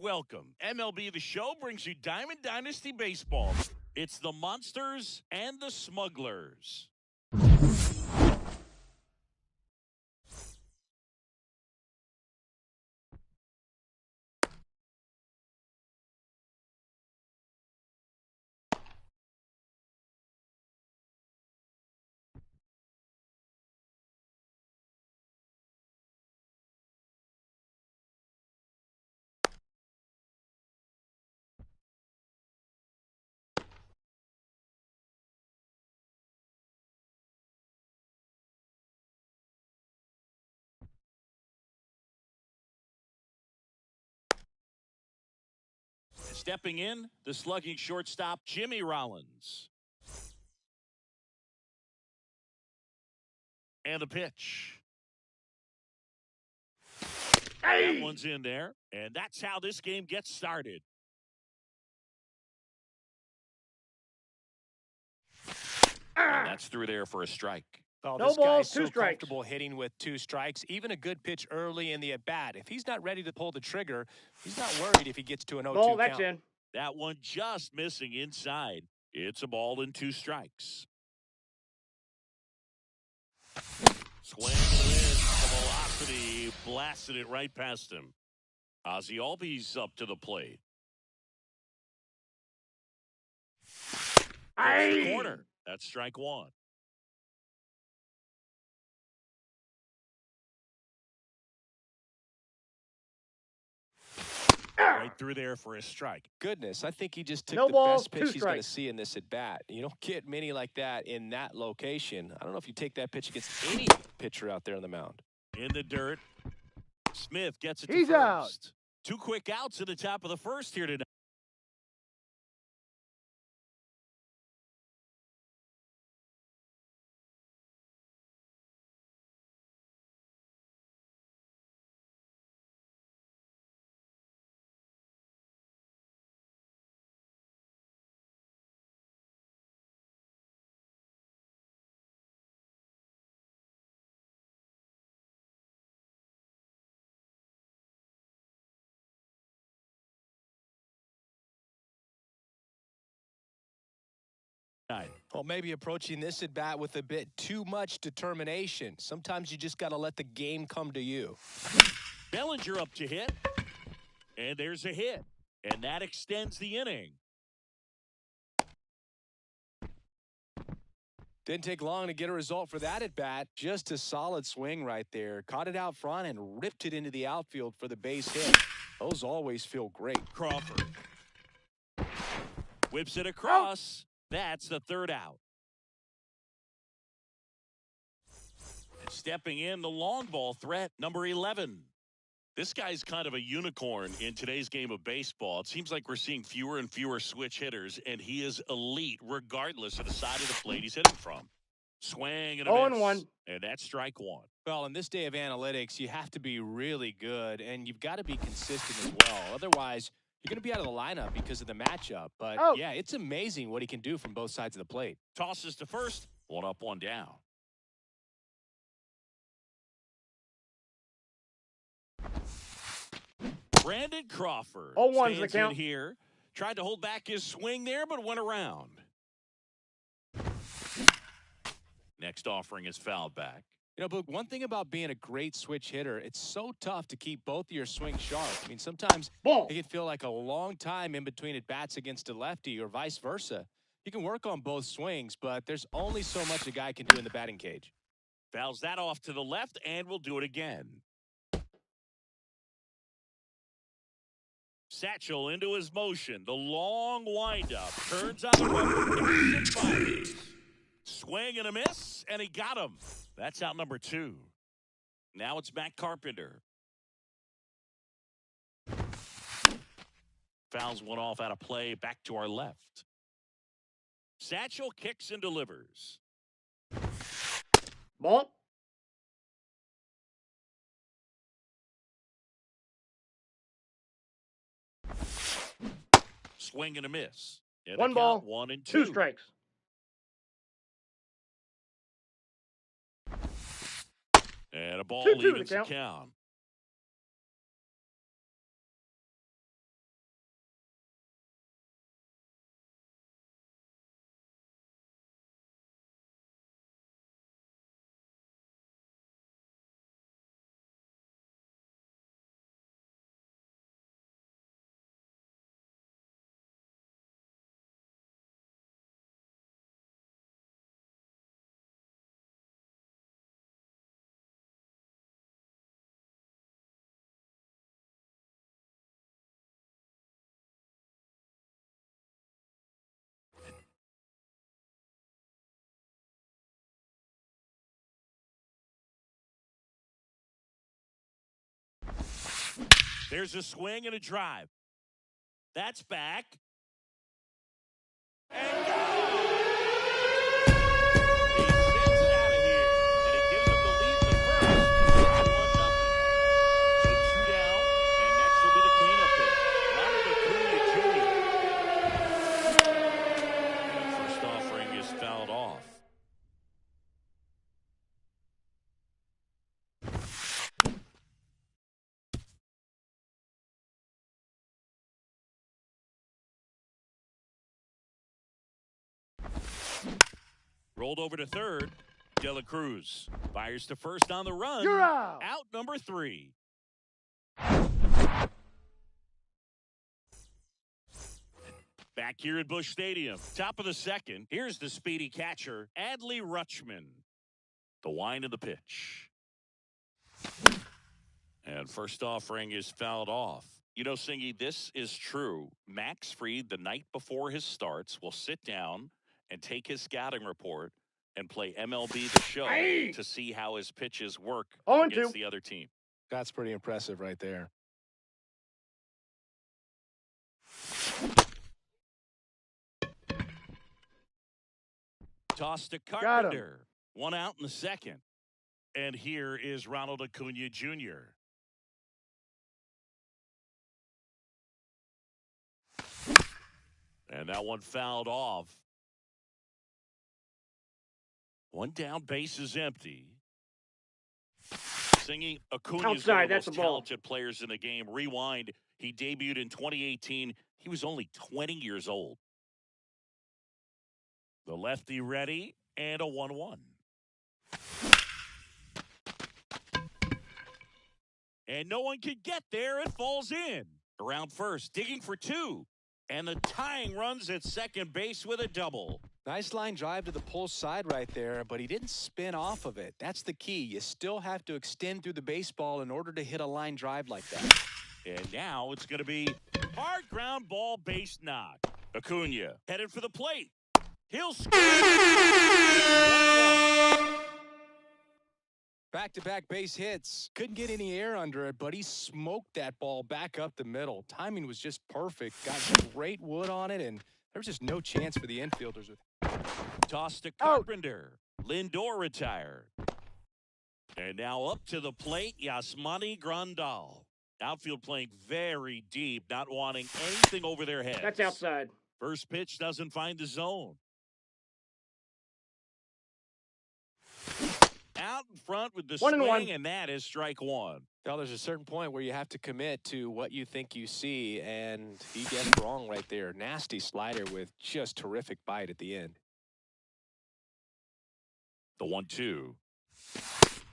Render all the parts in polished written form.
welcome. MLB The Show brings you Diamond Dynasty Baseball. It's the Monsters and the Smugglers. Stepping in, the slugging shortstop, Jimmy Rollins. And the pitch. That one's in there, and that's how this game gets started. And that's through there for a strike. Oh, No this balls, guy's two so strikes. comfortable hitting with 2 strikes. Even a good pitch early in the at-bat. If he's not ready to pull the trigger, he's not worried if he gets to an 0-2 Ball, that's count. in. That one just missing inside. It's a ball and 2 strikes. Swing and a miss. The velocity blasted it right past him. Ozzie Albies up to the plate. The corner. That's strike 1. Right through there for a strike. Goodness, I think he just took No the balls, best 2 pitch he's going to strikes. see in this at-bat. You don't get many like that in that location. I don't know if you take that pitch against any pitcher out there on the mound. In the dirt. Smith gets it to He's first. out. 2 quick outs at the top of the first here tonight. Well, maybe approaching this at-bat with a bit too much determination. Sometimes you just got to let the game come to you. Bellinger up to hit. And there's a hit. And that extends the inning. Didn't take long to get a result for that at-bat. Just a solid swing right there. Caught it out front and ripped it into the outfield for the base hit. Those always feel great. Crawford. Whips it across. That's the 3rd out. And stepping in, the long ball threat, number 11. This guy's kind of a unicorn in today's game of baseball. It seems like we're seeing fewer and fewer switch hitters, and he is elite regardless of the side of the plate he's hitting from. Swing and a miss. 0-1. And that's strike 1. Well, in this day of analytics, you have to be really good, and you've got to be consistent as well. Otherwise, you're going to be out of the lineup because of the matchup. But, yeah, it's amazing what he can do from both sides of the plate. Tosses to first. 1 up, 1 down. Brandon Crawford 0-1's the stands in count. here. Tried to hold back his swing there, but went around. Next offering is fouled back. You know, but one thing about being a great switch hitter, it's so tough to keep both of your swings sharp. I mean, sometimes Ball. it can feel like a long time in between at-bats against a lefty or vice versa. You can work on both swings, but there's only so much a guy can do in the batting cage. Fouls that off to the left, and we'll do it again. Satchel into his motion. The long windup. Turns on the rubber. And fires. Swing and a miss, and he got him. That's out number 2. Now it's Matt Carpenter. Fouls one off out of play. Back to our left. Satchel kicks and delivers. Ball. Swing and a miss. And 1 ball, 1 and 2 2. strikes. And a ball 2-2 evens the count. There's a swing and a drive. That's back. And go! He sends it out of here, and it gives him the lead in the first. It's 1-0. So 2 down, and next will be the cleanup hit. Ronald Acuna Jr. And first offering is fouled off. Rolled over to third. De La Cruz fires to first on the run. You're out. Out number 3. Back here at Busch Stadium. Top of the second. Here's the speedy catcher, Adley Rutschman. The wind of the pitch. And first offering is fouled off. You know, Singy, this is true. Max Fried, the night before his starts, will sit down and take his scouting report and play MLB The Show to see how his pitches work against the other team. That's pretty impressive right there. Toss to Carpenter. 1 out in the second. And here is Ronald Acuna Jr. And that one fouled off. 1 down, base is empty. Singing Acuna is one of the most talented players in the game. Rewind, he debuted in 2018. He was only 20 years old. The lefty ready, and a 1-1. And no one could get there. It falls in. Around first, digging for 2. And the tying runs at second base with a double. Nice line drive to the pull side right there, but he didn't spin off of it. That's the key. You still have to extend through the baseball in order to hit a line drive like that. And now it's going to be hard ground ball base knock. Acuna headed for the plate. He'll score. Back-to-back base hits. Couldn't get any air under it, but he smoked that ball back up the middle. Timing was just perfect. Got great wood on it, and there was just no chance for the infielders. Toss to Carpenter. Lindor retired. And now up to the plate, Yasmani Grandal. Outfield playing very deep, not wanting anything over their heads. That's outside. First pitch doesn't find the zone. Out in front with the swing, and that is strike 1. Well, there's a certain point where you have to commit to what you think you see, and he gets wrong right there. Nasty slider with just terrific bite at the end. The 1-2.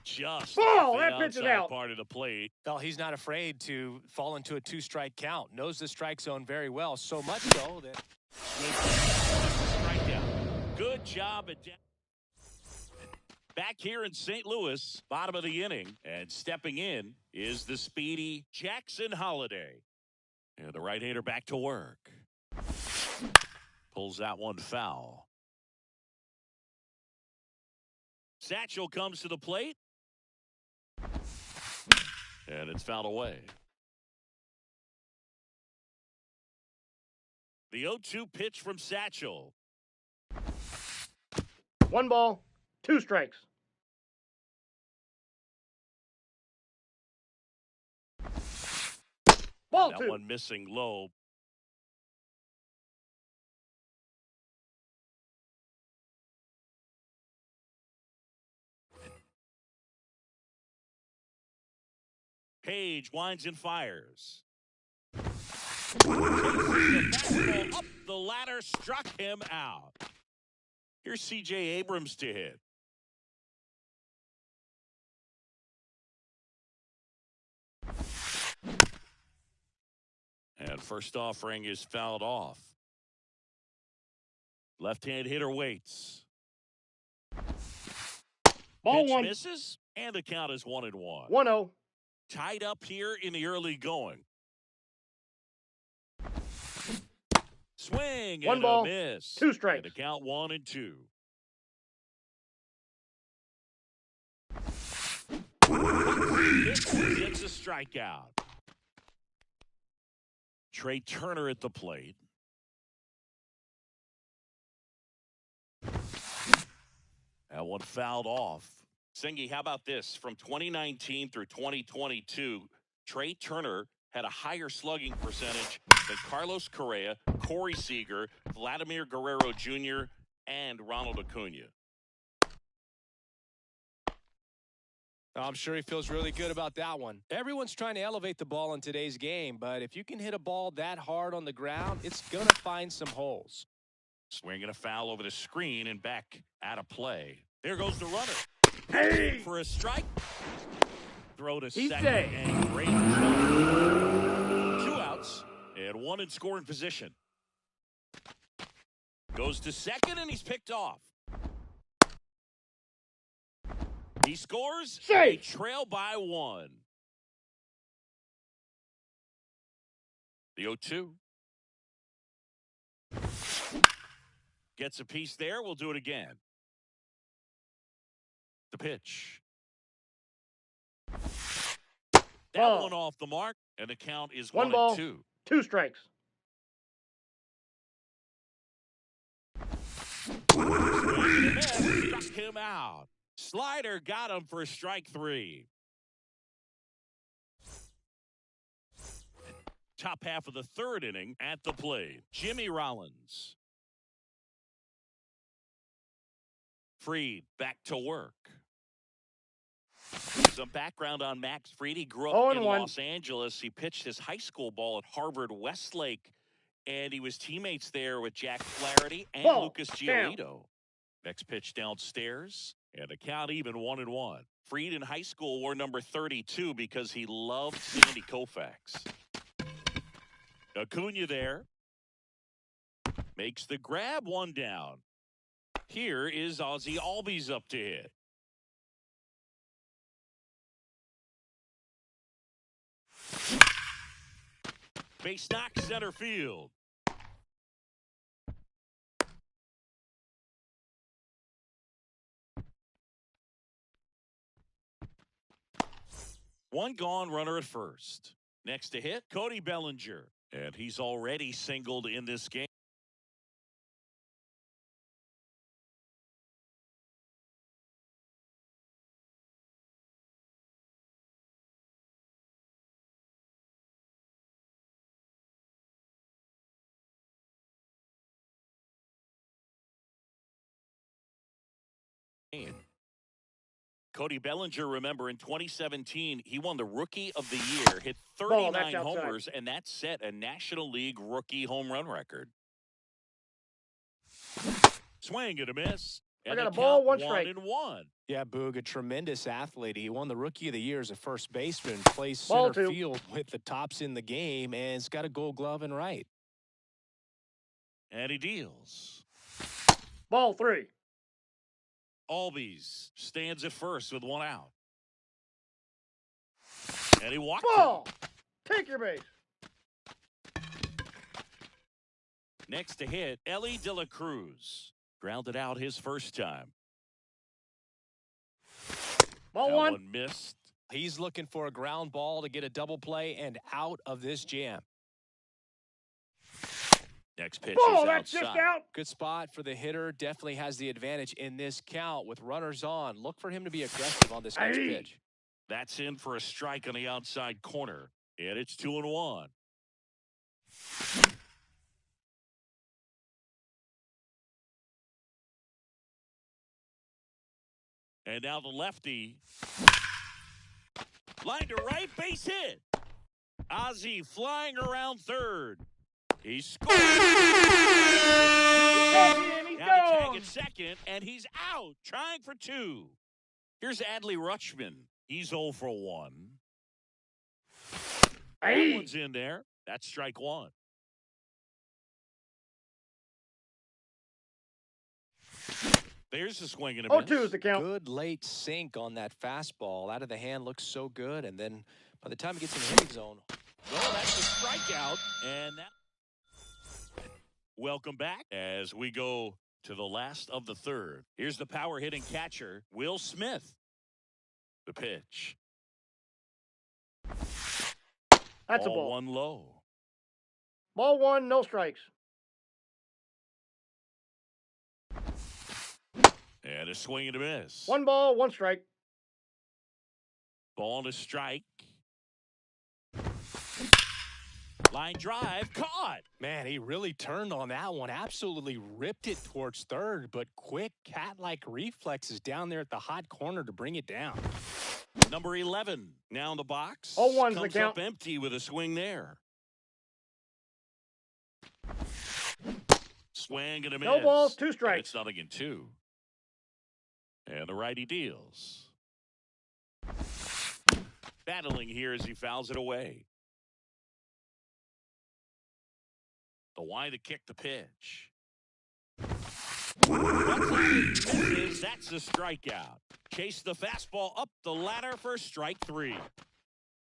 Just that pitch is out. Part of the plate. Well, he's not afraid to fall into a 2-strike count. Knows the strike zone very well, so much so that strikeout. Good job at back here in St. Louis, bottom of the inning, and stepping in is the speedy Jackson Holliday. And the right-hander back to work. Pulls that one foul. Satchel comes to the plate. And it's fouled away. The 0-2 pitch from Satchel. 1 ball, 2 strikes. Ball that 2. One missing low. Page winds and fires. The up the ladder, struck him out. Here's C.J. Abrams to hit. And first offering is fouled off. Left-hand hitter waits. Ball Pitch 1. Misses, and the count is 1-1. 1-0. Tied up here in the early going. Swing 1 and ball, a miss. 2 strikes. And the count 1-2. It's a strikeout. Trey Turner at the plate. That one fouled off. Singy, how about this? From 2019 through 2022, Trey Turner had a higher slugging percentage than Carlos Correa, Corey Seager, Vladimir Guerrero Jr., and Ronald Acuna. I'm sure he feels really good about that one. Everyone's trying to elevate the ball in today's game, but if you can hit a ball that hard on the ground, it's going to find some holes. Swinging a foul over the screen and back out of play. There goes the runner. Hey! For a strike. Throw to He's second safe. and great job. 2 outs and 1 in scoring position. Goes to second and he's picked off. He scores. Safe. They trail by 1. The 0-2. Gets a piece there. We'll do it again. The pitch. That Ball. one off the mark, and the count is 1 ball, 1-2. 2 strikes. Struck him out. Slider got him for strike 3. Top half of the 3rd inning at the plate. Jimmy Rollins. Fried back to work. Some background on Max Fried. He grew up in 0-1. Los Angeles. He pitched his high school ball at Harvard Westlake, and he was teammates there with Jack Flaherty and Ball. Lucas Down. Giolito. Next pitch downstairs, and the count even 1-1. Fried in high school wore number 32 because he loved Sandy Koufax. Acuna there. Makes the grab, 1 down. Here is Ozzie Albies up to hit. Base knock, center field. One gone, runner at first. Next to hit, Cody Bellinger. And he's already singled in this game. Cody Bellinger, remember, in 2017, he won the Rookie of the Year, hit 39 homers, and that set a National League rookie home run record. Swing and a miss. I got a ball, 1 strike. 1-1. Yeah, Boog, a tremendous athlete. He won the Rookie of the Year as a first baseman, plays Ball center 2. field with the tops in the game, and has got a Gold Glove in right. And he deals. Ball 3. Albies stands at first with 1 out. And he walked Ball. him. Take your base. Next to hit, Ellie De La Cruz. Grounded out his first time. Ball That 1. one missed. He's looking for a ground ball to get a double play and out of this jam. Next pitch Ball, is that's outside. just out. Good spot for the hitter. Definitely has the advantage in this count with runners on. Look for him to be aggressive on this next Hey. pitch. That's in for a strike on the outside corner. And it's 2-1. And now the lefty. Line to right, base hit. Ozzie flying around third. He scores. And he's Now to tag gone. at second, and he's out, trying for 2. Here's Adley Rutschman. He's 0 for 1. That Hey. one's in there. That's strike 1. There's the swing and a miss. 0-2 is the count. Good late sink on that fastball. Out of the hand looks so good. And then by the time it gets in the hitting zone. Well, that's a strikeout. And that. Welcome back as we go to the last of the 3rd. Here's the power hitting catcher, Will Smith. The pitch. That's a Ball ball. 1 low. Ball one, no strikes. And a swing and a miss. 1 ball, 1 strike. Ball and a strike. Line drive, caught. Man, he really turned on that one. Absolutely ripped it towards third, but quick cat-like reflexes down there at the hot corner to bring it down. Number 11 now in the box. 0-1's the comes count. up empty with a swing there. Swing and a miss. No balls, 2 And strikes. it's nothing in 2. And the righty deals. Battling here as he fouls it away. The wide to kick the pitch. Misses. That's a strikeout. Chase the fastball up the ladder for strike 3.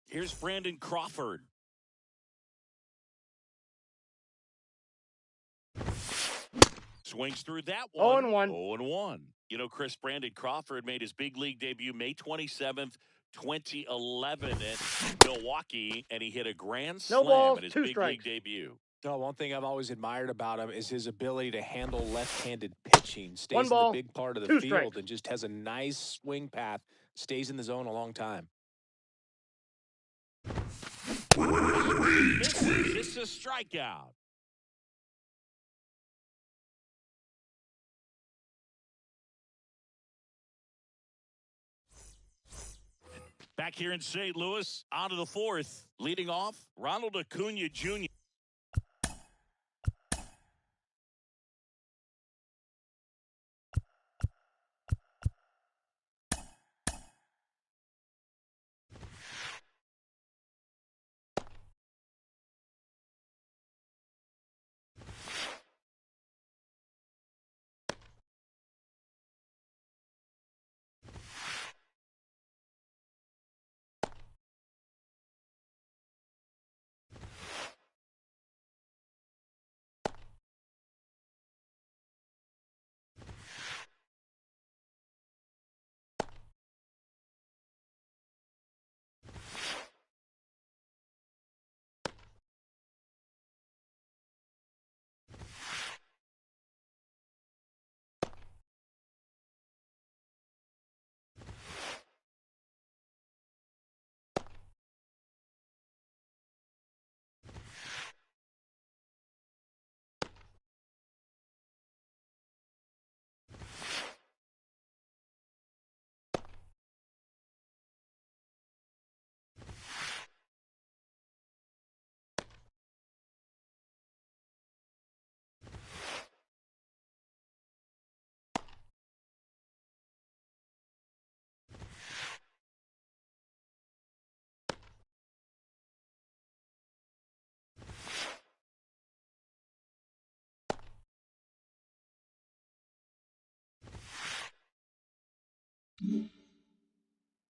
Here's Brandon Crawford. Swings through that one. 0-1. 0-1. You know, Chris, Brandon Crawford made his big league debut May 27th, 2011 at Milwaukee, and he hit a grand No slam balls, in his 2 big strikes. league debut. No, one thing I've always admired about him is his ability to handle left-handed pitching. Stays 1 in ball, the big part of the 2 field strikes. and just has a nice swing path. Stays in the zone a long time. Misses. It's a strikeout. Back here in St. Louis, on to the 4th. Leading off, Ronald Acuna Jr.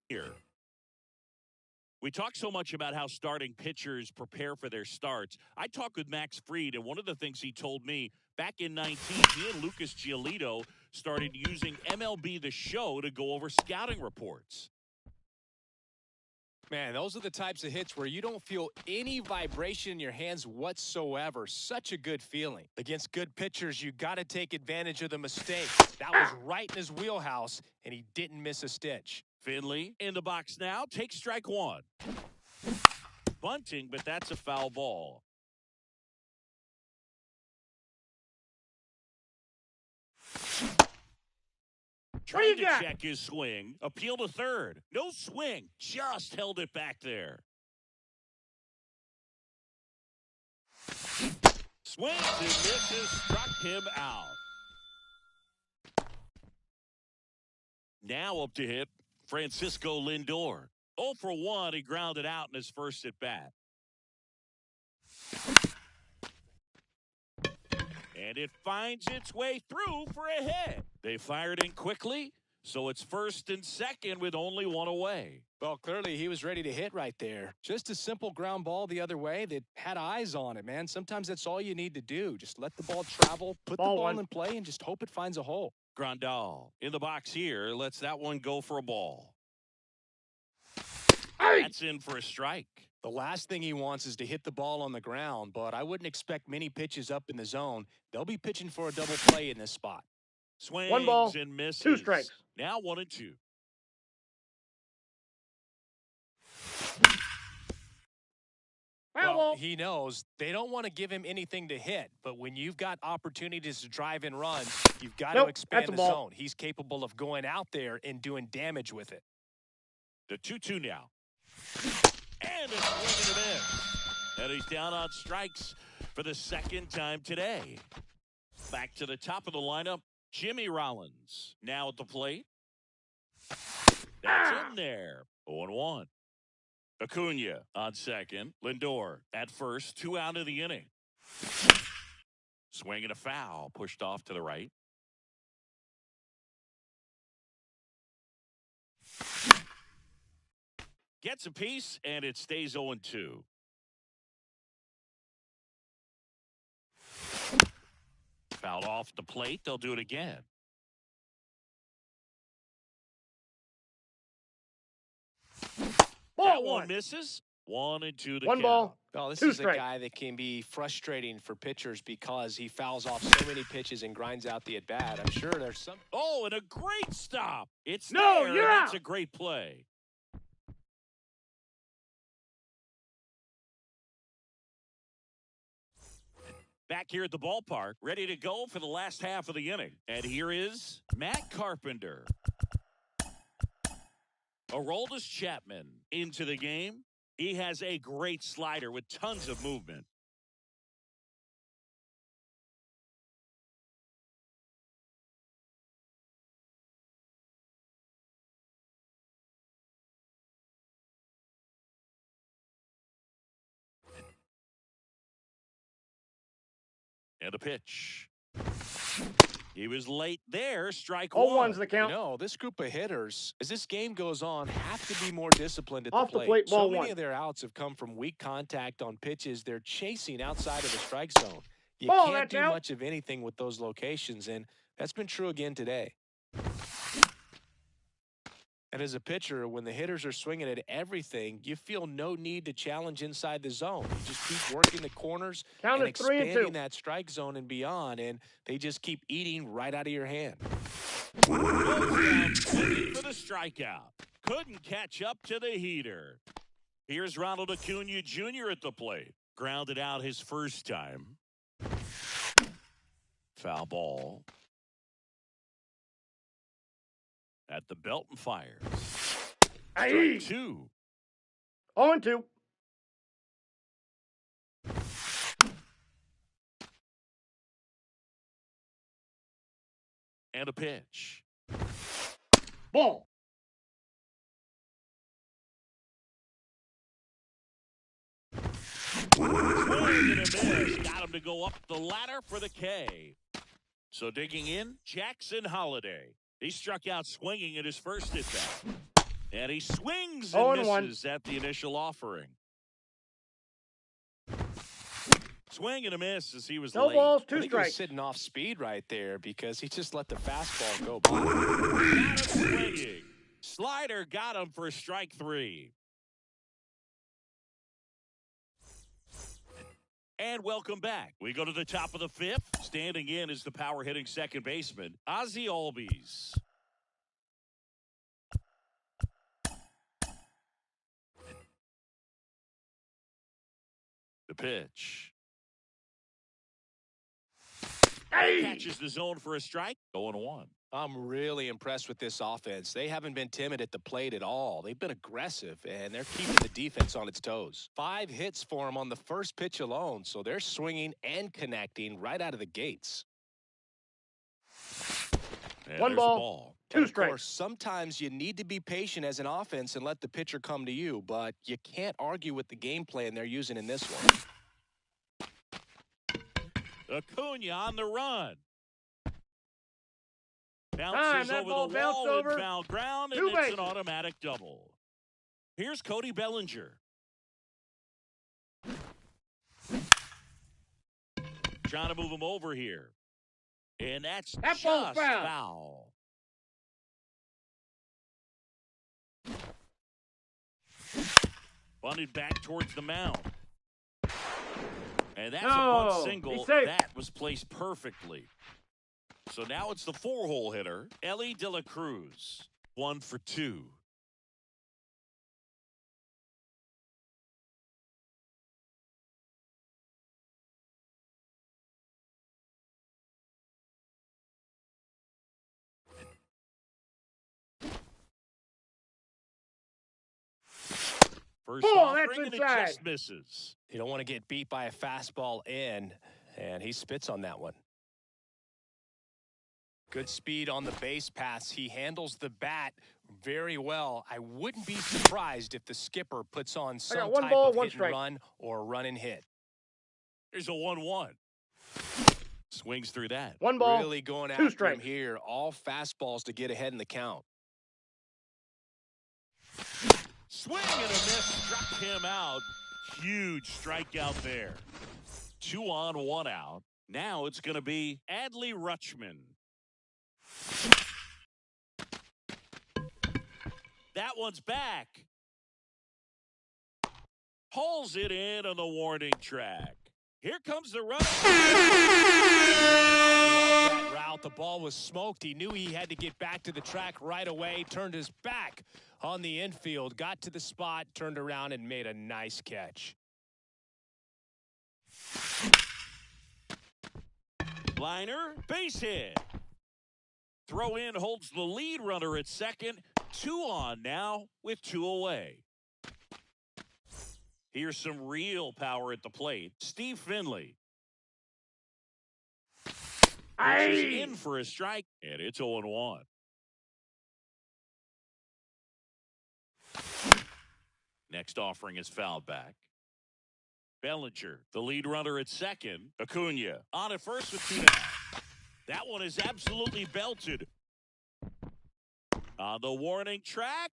Here. We talk so much about how starting pitchers prepare for their starts. I talked with Max Fried, and one of the things he told me back in 19, he and Lucas Giolito started using MLB The Show to go over scouting reports. Man, those are the types of hits where you don't feel any vibration in your hands whatsoever. Such a good feeling. Against good pitchers, you got to take advantage of the mistake. That was right in his wheelhouse, and he didn't miss a stitch. Finley in the box now. Takes strike 1. Bunting, but that's a foul ball. Trying to check his swing. Appeal to third. No swing. Just held it back there. Swings and misses. Struck him out. Now up to hit Francisco Lindor. 0 for 1. He grounded out in his first at bat. And it finds its way through for a hit. They fired in quickly, so it's first and second with only 1 away. Well, clearly he was ready to hit right there. Just a simple ground ball the other way that had eyes on it, man. Sometimes that's all you need to do. Just let the ball travel, put the ball in play, and just hope it finds a hole. Grandal in the box here lets that one go for a ball. Hey! That's in for a strike. The last thing he wants is to hit the ball on the ground, but I wouldn't expect many pitches up in the zone. They'll be pitching for a double play in this spot. Swings 1 ball, and misses. 2 strikes. Now 1-2. Well, he knows they don't want to give him anything to hit, but when you've got opportunities to drive and run, you've got to expand the zone. He's capable of going out there and doing damage with it. The 2-2 now. And a swing and a miss. And he's down on strikes for the second time today. Back to the top of the lineup, Jimmy Rollins. Now at the plate. That's in there. 0-1. Acuna on second. Lindor at first. 2 out of the inning. Swing and a foul. Pushed off to the right. Gets a piece, and it stays 0-2. Fouled off the plate. They'll do it again. Ball that 1. one misses. 1-2 the 1 count. ball. Oh, this 2 is a strikes. guy that can be frustrating for pitchers because he fouls off so many pitches and grinds out the at-bat. I'm sure there's some... Oh, and a great stop. It's No, there. you're That's out. a great play. Back here at the ballpark, ready to go for the last half of the inning. And here is Matt Carpenter. Aroldis Chapman into the game. He has a great slider with tons of movement. And a pitch. He was late there. Strike 1. 0-1's the count. No, this group of hitters, as this game goes on, have to be more disciplined at Off the the plate. plate, ball So many 1. of their outs have come from weak contact on pitches they're chasing outside of the strike zone. You Ball, can't that's do out. much of anything with those locations, and that's been true again today. And as a pitcher, when the hitters are swinging at everything, you feel no need to challenge inside the zone. You just keep working the corners Count and is 3-2. expanding that strike zone and beyond, and they just keep eating right out of your hand. Goes down quickly for the strikeout. Couldn't catch up to the heater. Here's Ronald Acuna Jr. at the plate. Grounded out his first time. Foul ball. At the belt and fires. Aye. Strike 2. 0-2. And a pitch. Ball. Swing and a miss. Got him to go up the ladder for the K. So digging in, Jackson Holiday. He struck out swinging at his first at-bat. And he swings and 0-1. misses at the initial offering. Swing and a miss as he was No late. balls, I 2 think he was strikes. sitting off speed right there because he just let the fastball go by. Got him swinging. Slider got him for strike 3. And welcome back. We go to the top of the 5th. Standing in is the power hitting second baseman, Ozzie Albies. The pitch. Hey. Catches the zone for a strike. 0-1. I'm really impressed with this offense. They haven't been timid at the plate at all. They've been aggressive, and they're keeping the defense on its toes. 5 hits for them on the first pitch alone, so they're swinging and connecting right out of the gates. And 1 there's a ball. 2 Of strikes. course, sometimes you need to be patient as an offense and let the pitcher come to you, but you can't argue with the game plan they're using in this one. Acuna on the run. Time, Bounces that over ball the bounced wall over. and foul ground, and 2 it's bases. an automatic double. Here's Cody Bellinger. Trying to move him over here. And that's That just ball's foul. foul. Bunted back towards the mound. And that's a No, bunt single. be safe. That was placed perfectly. So now it's the 4-hole hitter, Ellie De La Cruz. 1 for 2. First Ball, that's offering, and it inside. just misses. You don't want to get beat by a fastball in, and he spits on that one. Good speed on the base pass. He handles the bat very well. I wouldn't be surprised if the skipper puts on some one type ball, of one hit and strike. run or run and hit. There's a 1-1. Swings through that. One ball, Really going 2 after him strikes. here. All fastballs to get ahead in the count. Swing and a miss. Struck him out. Huge strikeout there. 2 on, 1 out. Now it's going to be Adley Rutschman. That one's back. Pulls it in on the warning track. Here comes the runner. That route, the ball was smoked. He knew he had to get back to the track right away. Turned his back on the infield. Got to the spot, turned around, and made a nice catch. Liner, base hit. Throw in holds the lead runner at second. 2 on now with 2 away. Here's some real power at the plate. Steve Finley. Pitches in for a strike, and it's 0-1. Next offering is fouled back. Bellinger, the lead runner at second. Acuna on at first with 2 down. That one is absolutely belted. On the warning track,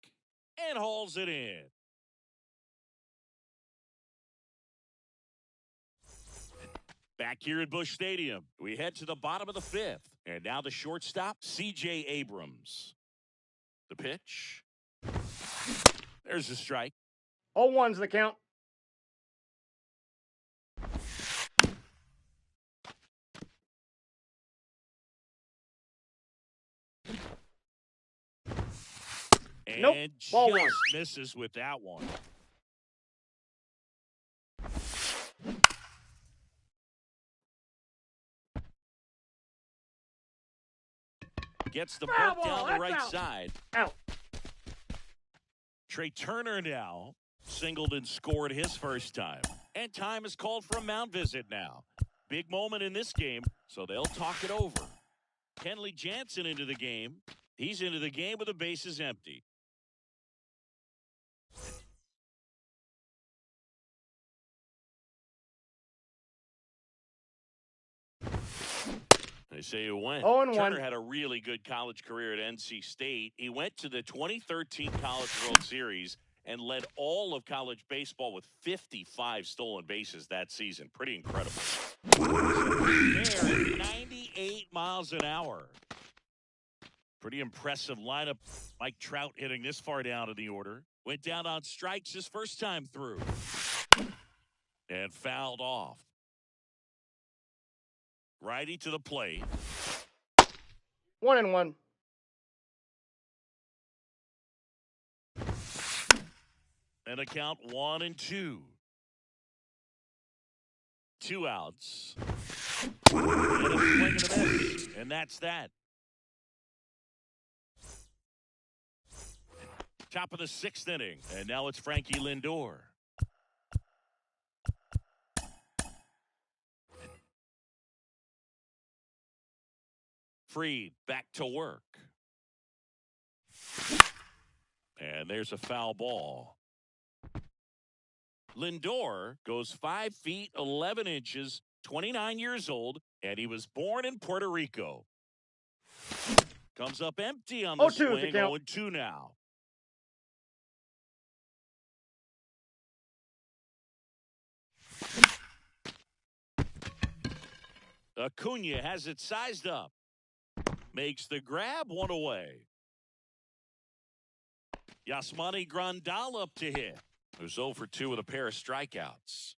and hauls it in. Back here at Busch Stadium, we head to the bottom of the 5th. And now the shortstop, C.J. Abrams. The pitch. There's a strike. 0-1's the count. And Nope, ball just 1. misses with that one. Gets the Foul bunt down ball, the that's right out. side. Out. Trey Turner now singled and scored his first time. And time is called for a mound visit now. Big moment in this game, so they'll talk it over. Kenley Jansen into the game. He's into the game with the bases empty. They say he went. 0-1. Turner had a really good college career at NC State. He went to the 2013 College World Series and led all of college baseball with 55 stolen bases that season. Pretty incredible. There, 98 miles an hour. Pretty impressive lineup. Mike Trout hitting this far down in the order. Went down on strikes his first time through. And fouled off. Righty to the plate. 1-1. And a count 1-2. 2 outs. And a swing and a miss. And that's that. Top of the 6th inning. And now it's Frankie Lindor. Fried back to work. And there's a foul ball. Lindor goes 5 feet 11 inches, 29 years old, and he was born in Puerto Rico. Comes up empty on the 0-2 swing. the count. 0-2 now. Acuna has it sized up. Makes the grab, 1 away. Yasmani Grandal up to hit. Who's 0 for 2 with a pair of strikeouts.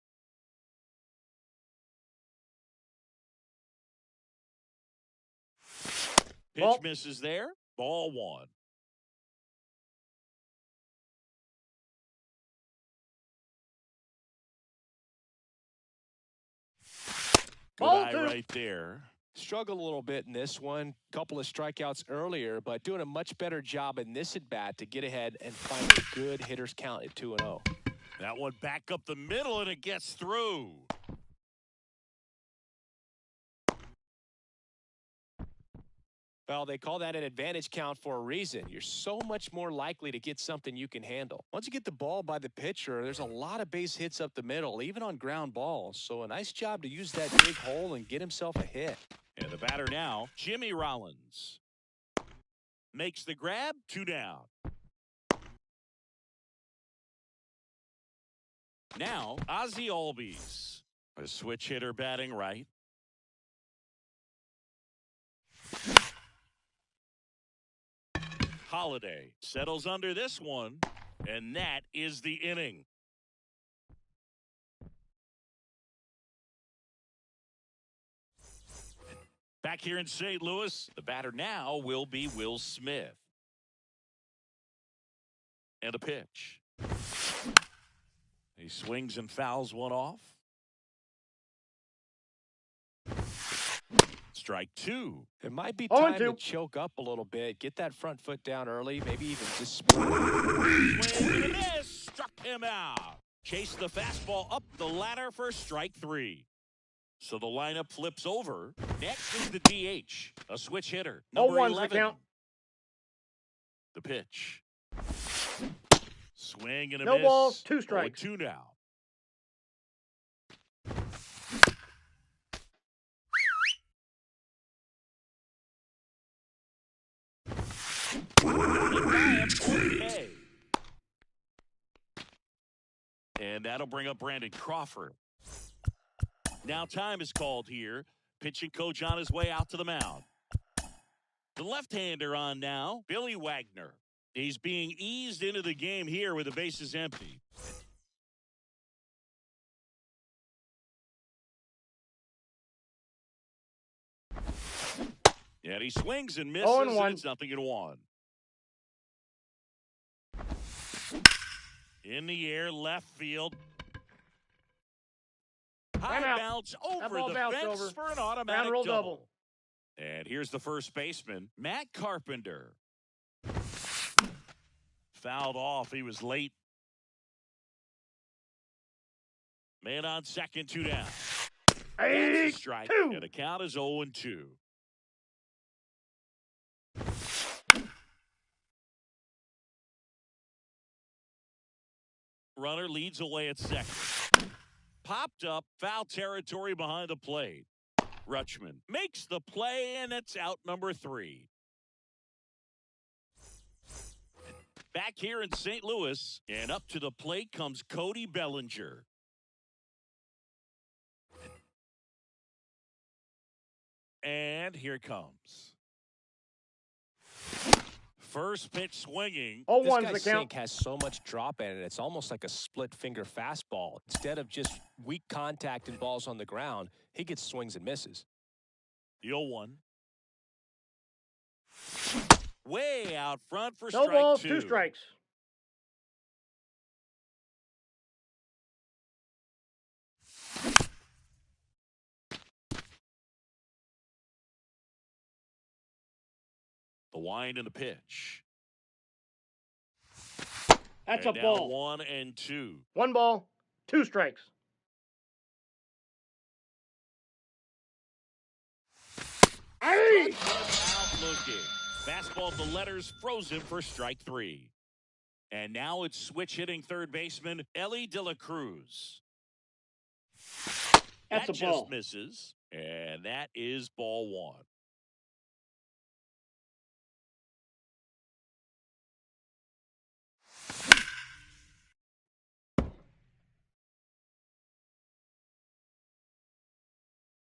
Pitch Ball. misses there. Ball 1. Good Ball eye 2. right there. Struggled a little bit in this one. Couple of strikeouts earlier, but doing a much better job in this at-bat to get ahead and find a good hitter's count at 2-0. That one back up the middle, and it gets through. Well, they call that an advantage count for a reason. You're so much more likely to get something you can handle. Once you get the ball by the pitcher, there's a lot of base hits up the middle, even on ground balls. So a nice job to use that big hole and get himself a hit. And the batter now, Jimmy Rollins. Makes the grab, 2 down. Now, Ozzie Albies. A switch hitter batting right. Holiday settles under this one, and that is the inning. Back here in St. Louis, the batter now will be Will Smith. And a pitch. He swings and fouls one off. Strike 2. It might be 0 time and 2. to choke up a little bit, get that front foot down early, maybe even just Swing and a miss. Struck him out. Chase the fastball up the ladder for strike 3. So the lineup flips over. Next is the DH, a switch hitter, number 0-1's the 11. count. The pitch. Swing and a No miss. balls, 2 strikes. 2 now. Okay. And that'll bring up Brandon Crawford. Now time is called here. Pitching coach on his way out to the mound. The left-hander on now, Billy Wagner. He's being eased into the game here with the bases empty. And he swings and misses, 0-1. and it's 0-1. In the air, left field. High Timeout. bounce That over ball the bounced fence over. for an automatic Ground rule double. And here's the first baseman, Matt Carpenter. Fouled off. He was late. Man on second, 2 down. That's a strike. 2. And the count is 0-2. Runner leads away at second. Popped up, foul territory behind the plate. Rutschman makes the play, and it's out number 3. Back here in St. Louis, and up to the plate comes Cody Bellinger. And here it comes. First pitch swinging. 0-1's This the guy's count. sink has so much drop in it. It's almost like a split finger fastball. Instead of just weak contact and balls on the ground, he gets swings and misses. The 0-1. Way out front for No strike balls, 2. 2 strikes. The wind and the pitch. That's And a now ball. 1-2. 1 ball, 2 strikes. Hey! Out looking. Fastball to letters frozen for strike 3. And now it's switch hitting third baseman Ellie De La Cruz. That's That a ball. just misses. And that is ball 1.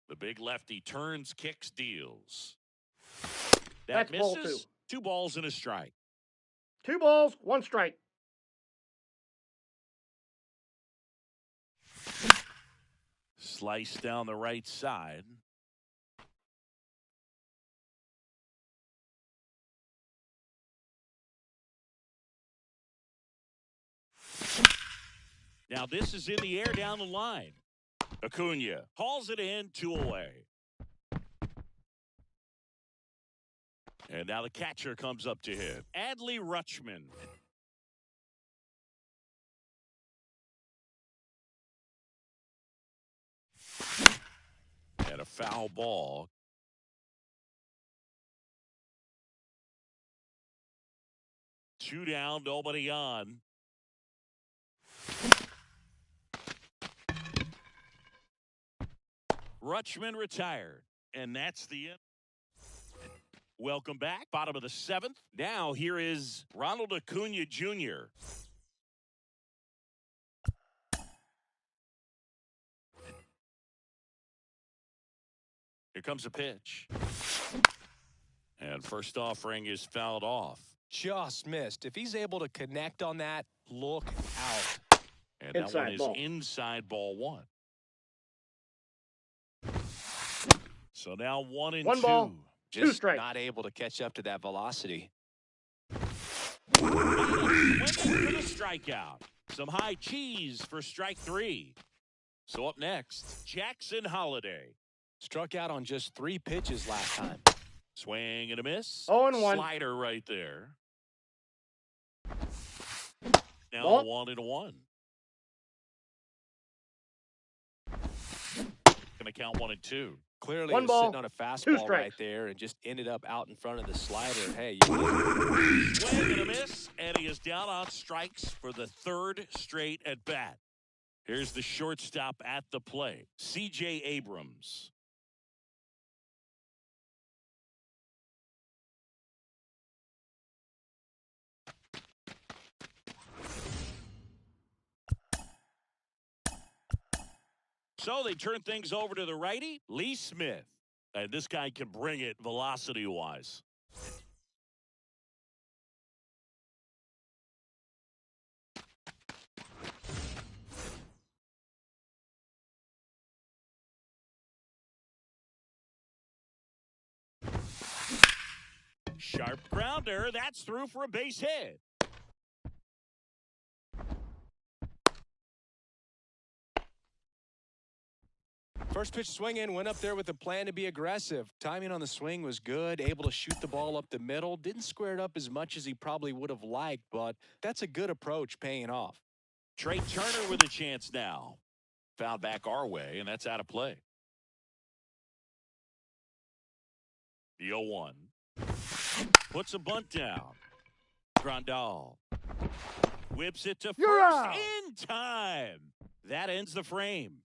The big lefty turns, kicks, deals. That That's ball misses. 2 balls and a strike. 2 balls, 1 strike. Slice down the right side. Now this is in the air down the line. Acuna hauls it in, 2 away. And now the catcher comes up to hit. Adley Rutschman. And a foul ball. Two down, nobody on. Rutschman retired, and that's the end. Welcome back. Bottom of the 7th. Now here is Ronald Acuna Jr. Here comes a pitch. And first offering is fouled off. Just missed. If he's able to connect on that, look out. And that one Inside is ball. inside ball 1. So now 1 and 1 2. ball. Two Just strikes. not able to catch up to that velocity. Swinging for the strikeout. Some high cheese for strike 3. So up next, Jackson Holiday. Struck out on just 3 pitches last time. Swing and a miss. 0-1. Slider right there. Now Ball. 1-1. Gonna count 1 and 2. Clearly, One was ball, sitting on a 2 fastball right strikes. there and just ended up out in front of the slider. Hey, Swing and a miss, and he is down on strikes for the 3rd straight at bat. Here's the shortstop at the plate, C.J. Abrams. So they turn things over to the righty, Lee Smith. And this guy can bring it velocity-wise. Sharp grounder. That's through for a base hit. first pitch swinging, went up there with a plan to be aggressive. Timing on the swing was good, able to shoot the ball up the middle. Didn't square it up as much as he probably would have liked, but that's a good approach paying off. Trey Turner with a chance now. Fouled back our way, and that's out of play. The 0-1. Puts a bunt down. Grandal whips it to You're first out. in time. That ends the frame.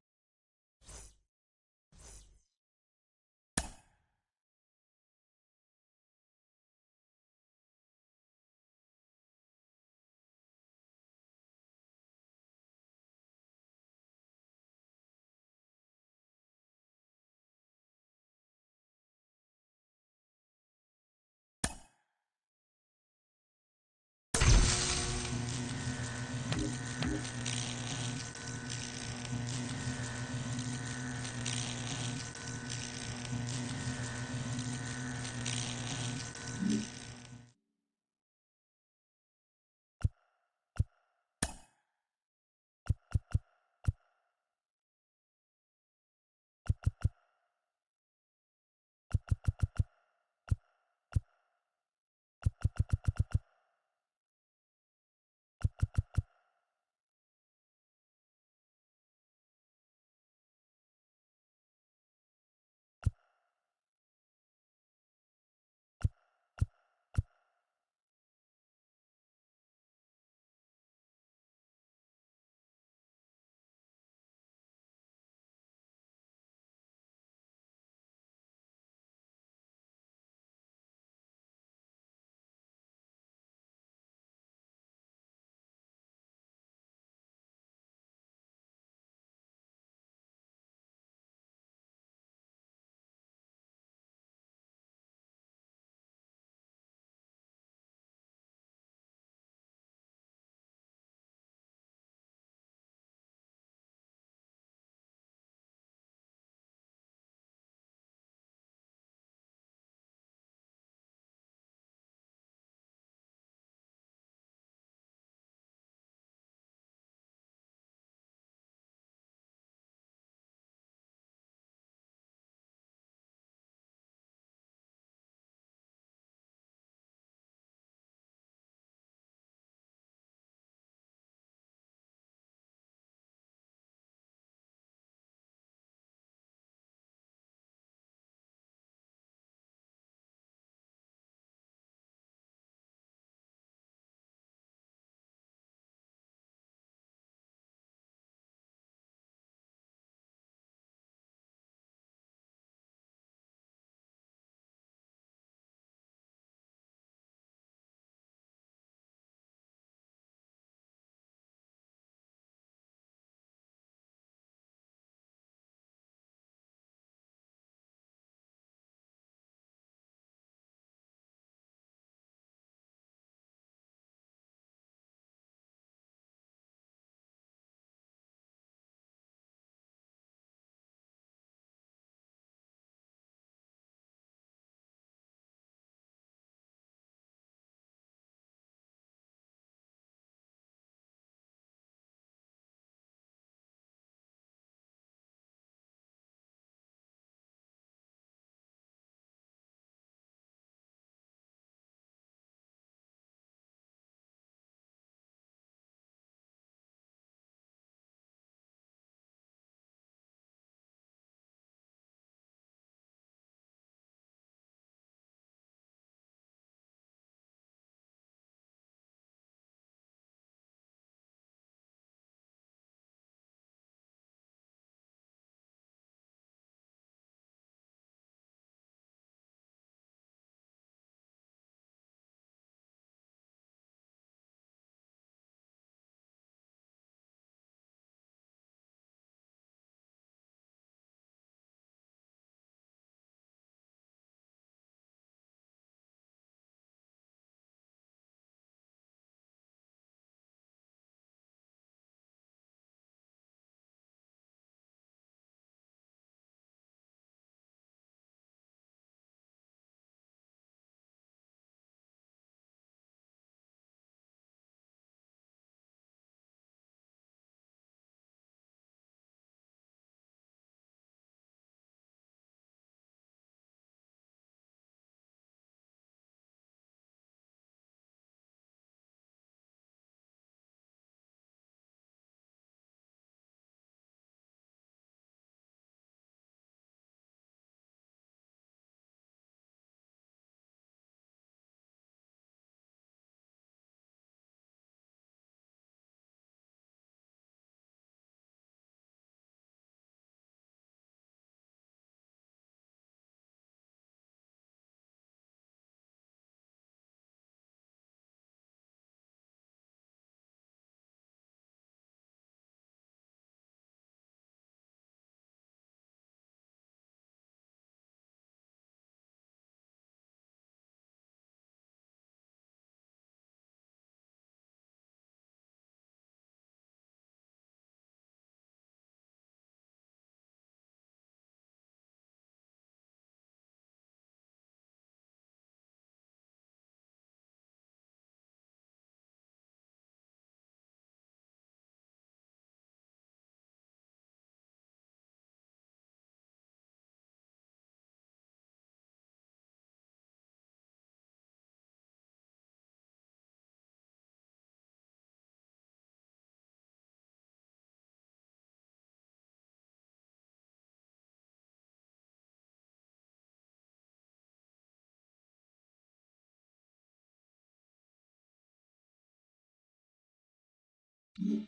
And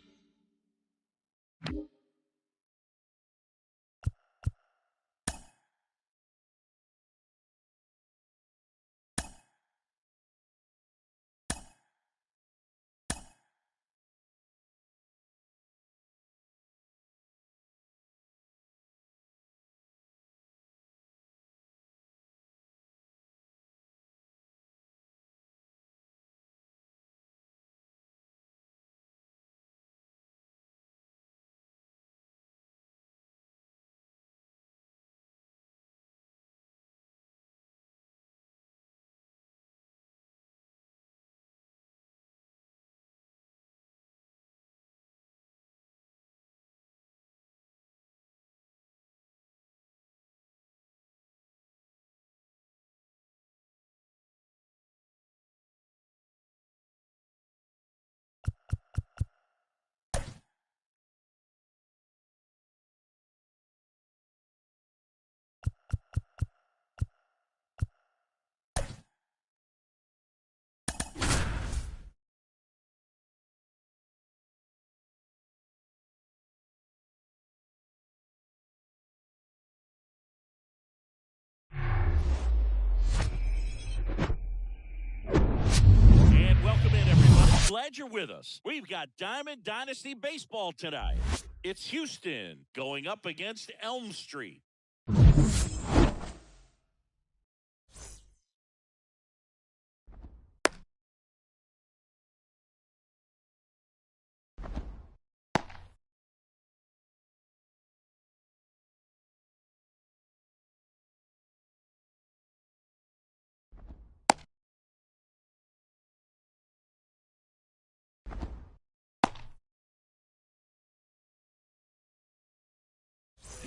welcome in, everybody. Glad you're with us. We've got Diamond Dynasty Baseball tonight. It's Houston going up against Elm Street.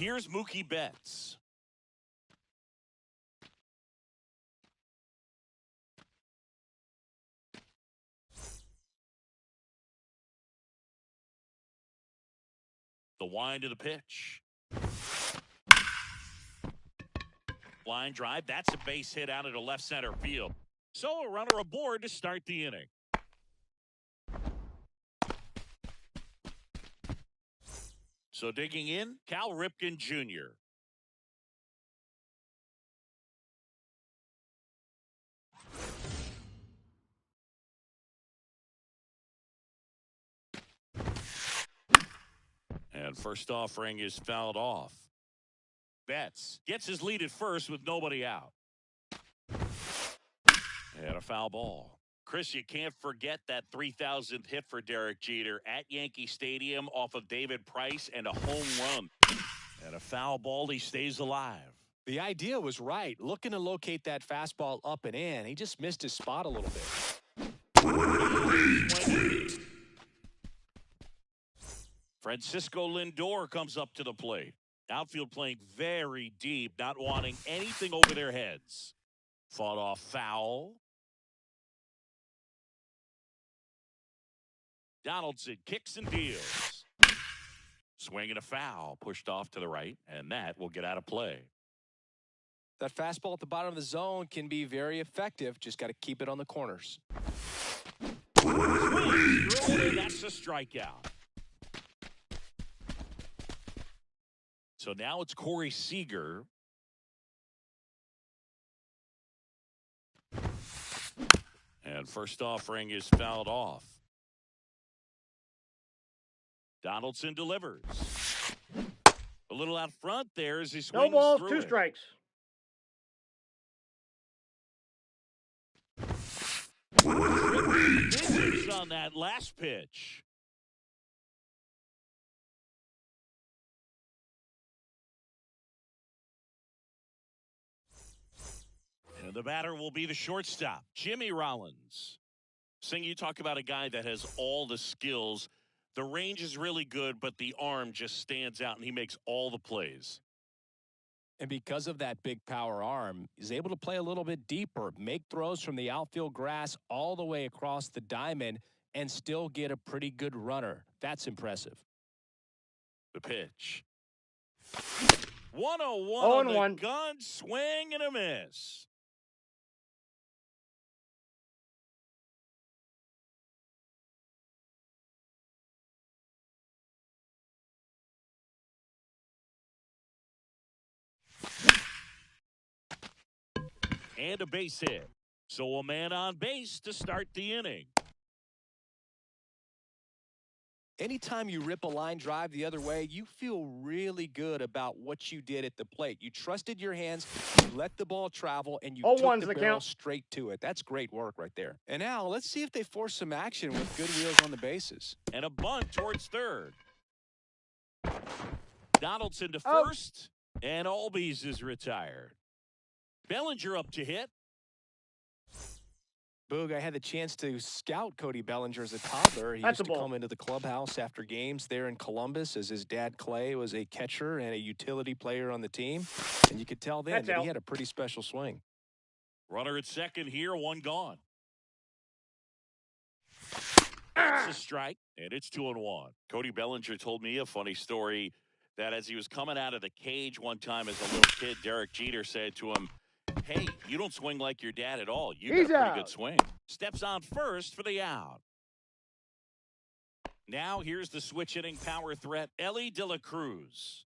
Here's Mookie Betts. The wind of the pitch. Line drive. That's a base hit out into left center field. So a runner aboard to start the inning. So digging in, Cal Ripken Jr. And first offering is fouled off. Betts gets his lead at first with nobody out. And a foul ball. Chris, you can't forget that 3,000th hit for Derek Jeter at Yankee Stadium off of David Price and a home run. And a foul ball, he stays alive. The idea was right. Looking to locate that fastball up and in. He just missed his spot a little bit. Francisco Lindor comes up to the plate. Outfield playing very deep, not wanting anything over their heads. Fought off foul. Donaldson kicks and deals. Swing and a foul, pushed off to the right, and that will get out of play. That fastball at the bottom of the zone can be very effective. Just got to keep it on the corners. That's a strikeout. So now it's Corey Seager. And first offering is fouled off. Donaldson delivers. A little out front there as he swings No balls, through 2 it. strikes. Digits on that last pitch. And the batter will be the shortstop, Jimmy Rollins. Sing, you talk about a guy that has all the skills. The range is really good, but the arm just stands out, and he makes all the plays. And because of that big power arm, he's able to play a little bit deeper, make throws from the outfield grass all the way across the diamond, and still get a pretty good runner. That's impressive. The pitch. 101 0 on the 1. gun, swing and a miss. and a base hit. So a man on base to start the inning. Anytime you rip a line drive the other way, you feel really good about what you did at the plate. You trusted your hands, you let the ball travel, and you took 0-1's the the barrel count. straight to it. That's great work right there. And now let's see if they force some action with good wheels on the bases. And a bunt towards third. Donaldson to Oh. first, and Albies is retired. Bellinger up to hit. Boog, I had the chance to scout Cody Bellinger as a toddler. He That's used a to ball. come into the clubhouse after games there in Columbus, as his dad, Clay, was a catcher and a utility player on the team. And you could tell then That's that out. he had a pretty special swing. Runner at second here, one gone. That's a strike, and it's 2-1. Cody Bellinger told me a funny story that as he was coming out of the cage one time as a little kid, Derek Jeter said to him, "Hey, you don't swing like your dad at all. You got He's a pretty out. good swing." Steps on first for the out. Now here's the switch hitting power threat, Elly De La Cruz.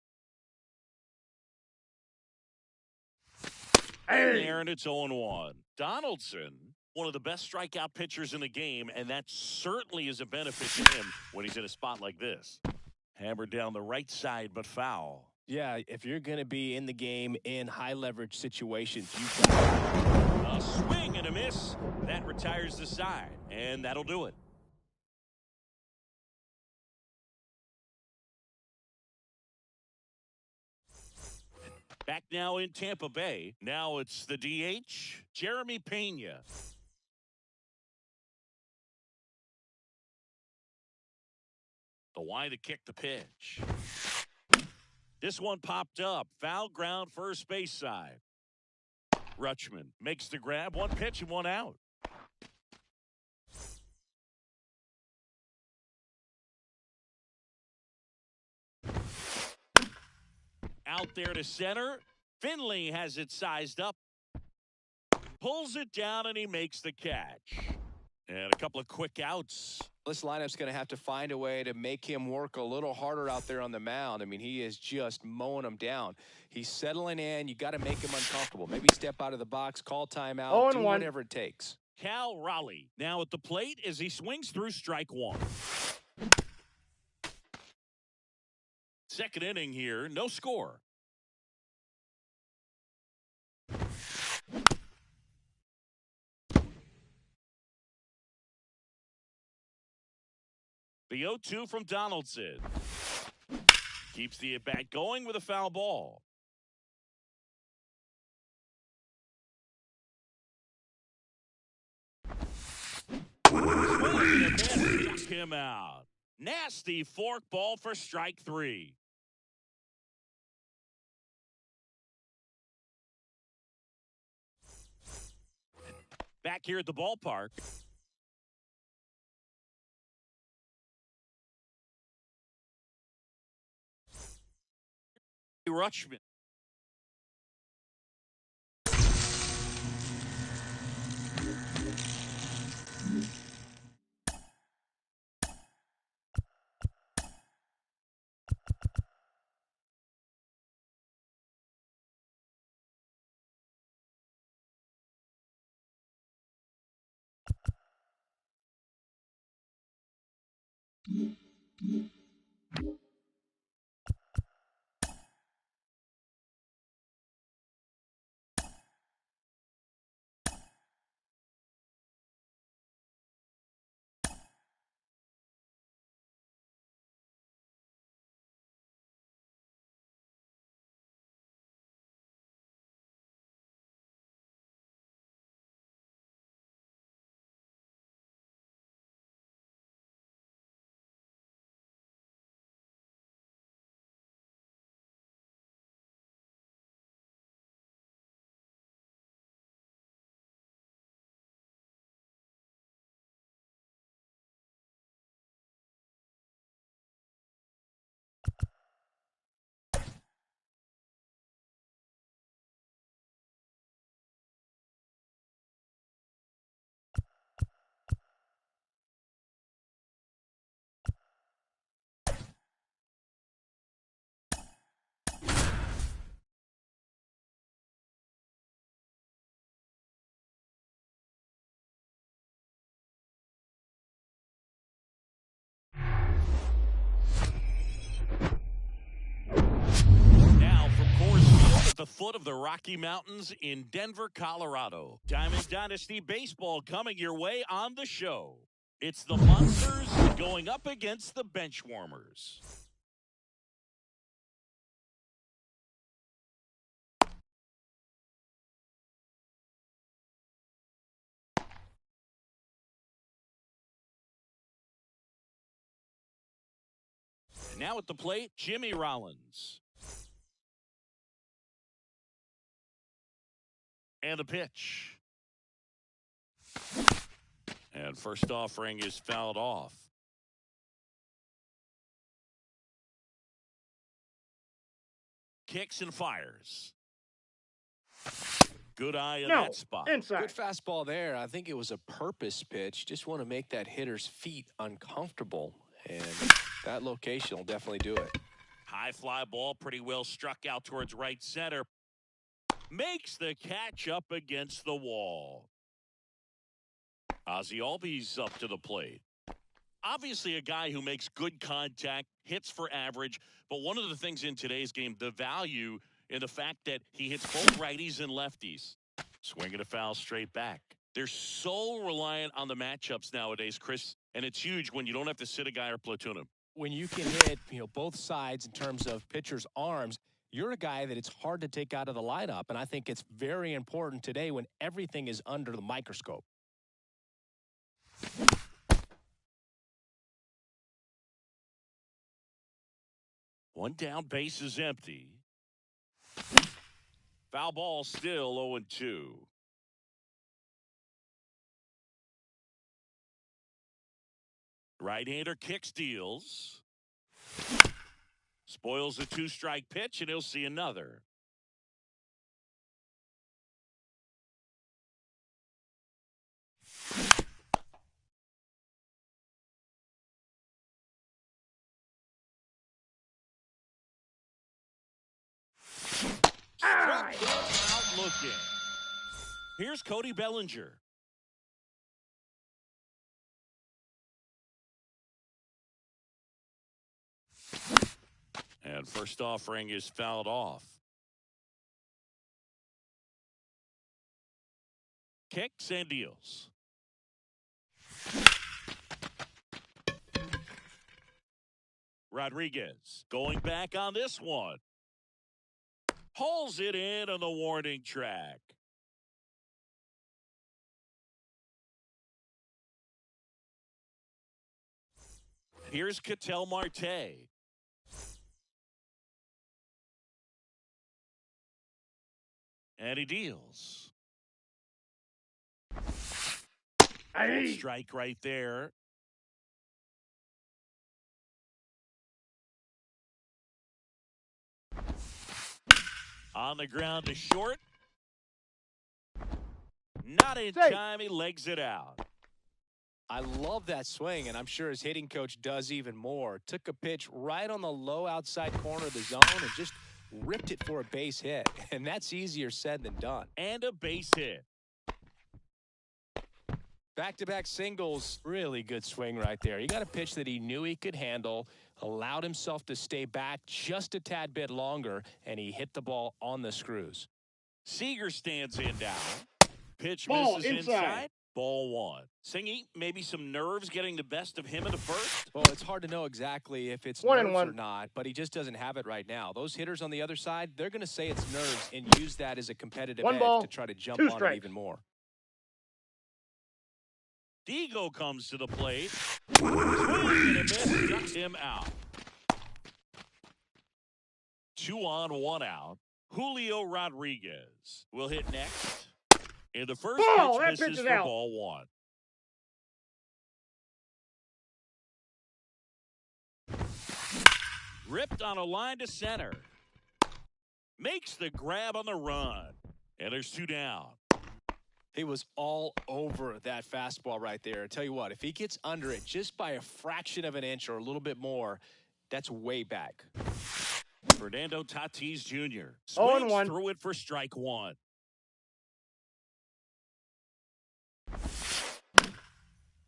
Hey. There, and it's 0-1. Donaldson, one of the best strikeout pitchers in the game, and that certainly is a benefit to him when he's in a spot like this. Hammered down the right side, but foul. Yeah, if you're going to be in the game in high leverage situations, you've got A swing and a miss. That retires the side, and that'll do it. Back now in Tampa Bay. Now it's the DH, Jeremy Pena. The Y to kick the pitch. This one popped up. Foul ground, first base side. Rutschman makes the grab. One pitch and one out. Out there to center. Finley has it sized up. Pulls it down and he makes the catch. And a couple of quick outs. this lineup's going to have to find a way to make him work a little harder out there on the mound. I mean, he is just mowing them down. He's settling in. You got to make him uncomfortable. Maybe step out of the box, call timeout, do 0-1. whatever it takes. Cal Raleigh now at the plate as he swings through strike one. Second inning here, no score. The 0-2 from Donaldson. Keeps the at-bat going with a foul ball. Swing and a miss. Took him out. Nasty fork ball for strike three. Back here at the ballpark. Rutschman. the foot of the Rocky Mountains in Denver, Colorado. Diamond Dynasty Baseball coming your way on the show. It's the Monsters going up against the Benchwarmers. Now at the plate, Jimmy Rollins. And the pitch. And first offering is fouled off. Kicks and fires. Good eye in that spot. Inside. Good fastball there. I think it was a purpose pitch. Just want to make that hitter's feet uncomfortable. And that location will definitely do it. High fly ball, pretty well struck out towards right center. Makes the catch up against the wall. Ozzie Albies up to the plate. Obviously a guy who makes good contact, hits for average, but one of the things in today's game, the value in the fact that he hits both righties and lefties. Swinging a foul straight back. They're so reliant on the matchups nowadays, Chris, and it's huge when you don't have to sit a guy or platoon him. When you can hit, both sides in terms of pitchers' arms, you're a guy that it's hard to take out of the lineup, and I think it's very important today when everything is under the microscope. One down, base is empty. Foul ball still 0-2. Right-hander kicks, deals. Spoils a two-strike pitch, and he'll see another. Struck him out looking. Here's Cody Bellinger. And first offering is fouled off. Kicks and deals. Rodriguez going back on this one. Hauls it in on the warning track. Here's Ketel Marte. And he deals. Strike right there. On the ground to short. Not in time. He legs it out. I love that swing, and I'm sure his hitting coach does even more. Took a pitch right on the low outside corner of the zone and just ripped it for a base hit. And that's easier said than done. And a base hit. Back-to-back singles, really good swing right there. He got a pitch that he knew he could handle, allowed himself to stay back just a tad bit longer, and he hit the ball on the screws. Seager stands in now. Pitch Ball misses inside. inside. Ball one. Singy, maybe some nerves getting the best of him in the first? Well, it's hard to know exactly if it's nerves or not, but he just doesn't have it right now. Those hitters on the other side, they're going to say it's nerves and use that as a competitive edge to try to jump on it even more. Diego comes to the plate. Swing and a miss, ducks him out. 2 on, 1 out. Julio Rodriguez will hit next. In the first pitch misses for out. ball one. Ripped on a line to center. Makes the grab on the run. And there's 2 down. He was all over that fastball right there. I tell you what, if he gets under it just by a fraction of an inch or a little bit more, that's way back. Fernando Tatis Jr. 0-1. Threw it for strike 1.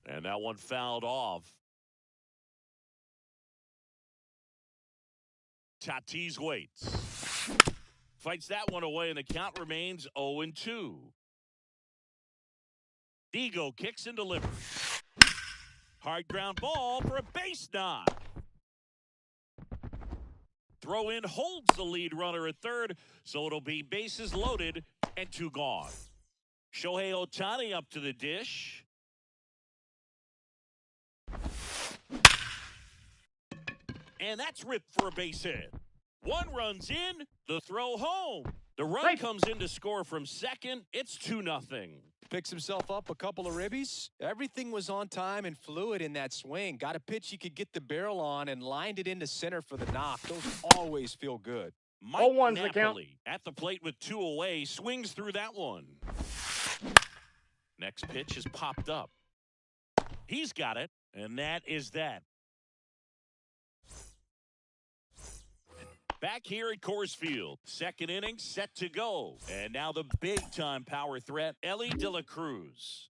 And that one fouled off. Tatis waits. Fights that one away, and the count remains 0-2. Digo kicks and delivers. Hard ground ball for a base knock. Throw in holds the lead runner at third, so it'll be bases loaded and 2 gone. Shohei Ohtani up to the dish. And that's ripped for a base hit. 1 run's in, the throw home. The run comes in to score from second. It's 2-0. Picks himself up a couple of ribbies. Everything was on time and fluid in that swing. Got a pitch he could get the barrel on and lined it into center for the knock. Those always feel good. Mike Napoli at the plate with 2 away. Swings through that one. Next pitch is popped up. He's got it, and that is that. Back here at Coors Field, second inning set to go. And now the big-time power threat, Elly De La Cruz.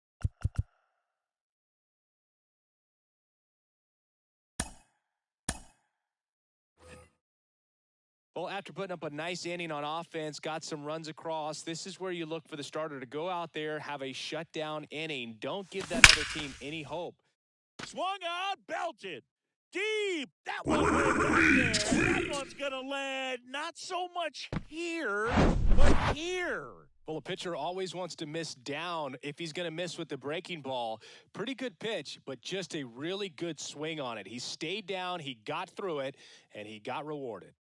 Well, after putting up a nice inning on offense, got some runs across, this is where you look for the starter to go out there, have a shutdown inning. Don't give that other team any hope. Swung out, belted. Deep. That one went back there. That one's going to land not so much here, but here. Well, a pitcher always wants to miss down if he's going to miss with the breaking ball. Pretty good pitch, but just a really good swing on it. He stayed down, he got through it, and he got rewarded.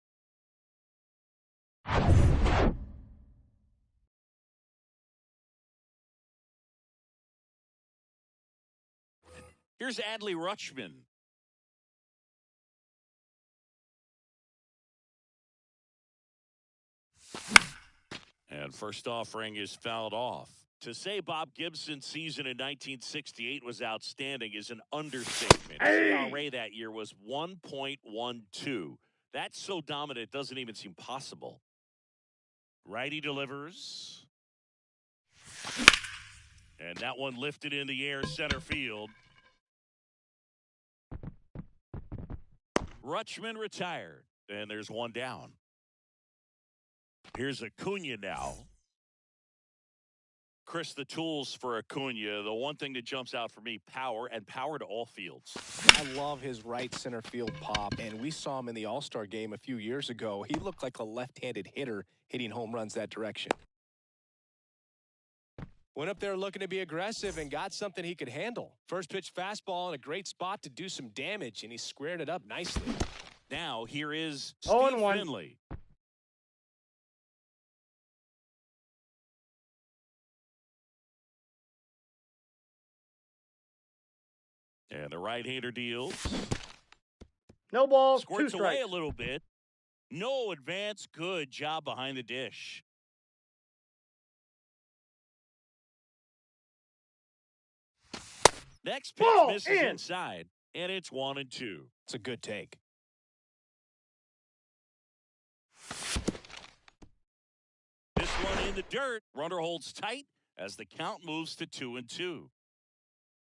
Here's Adley Rutschman. And first offering is fouled off. To say Bob Gibson's season in 1968 was outstanding is an understatement. His ERA that year was 1.12. That's so dominant it doesn't even seem possible. Righty delivers. And that one lifted in the air center field. Rutschman retired. And there's one down. Here's Acuna now. Chris, the tools for Acuna, the one thing that jumps out for me, power, and power to all fields. I love his right center field pop, and we saw him in the All-Star game a few years ago. He looked like a left-handed hitter hitting home runs that direction. Went up there looking to be aggressive and got something he could handle. First pitch fastball in a great spot to do some damage, and he squared it up nicely. Now here is Steve Finley. And the right-hander deals. No balls, 2 Squirts strikes. away a little bit. No advance. Good job behind the dish. Next pitch misses inside, and it's 1-2. It's a good take. This one in the dirt. Runner holds tight as the count moves to 2-2.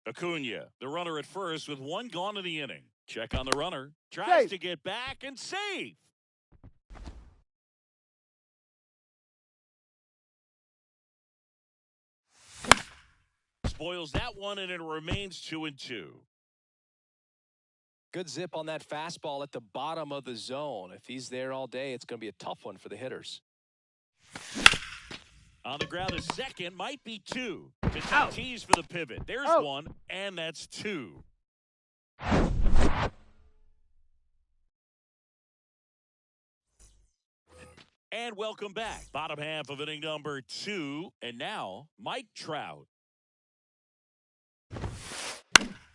Acuna, the runner at first with 1 gone in the inning. Check on the runner. Tries to get back and save. Spoils that one, and it remains 2-2. Good zip on that fastball at the bottom of the zone. If he's there all day, it's going to be a tough one for the hitters. On the ground is second, might be 2. To tease for the pivot. There's 1, and that's 2. And welcome back. Bottom half of inning number 2, and now Mike Trout.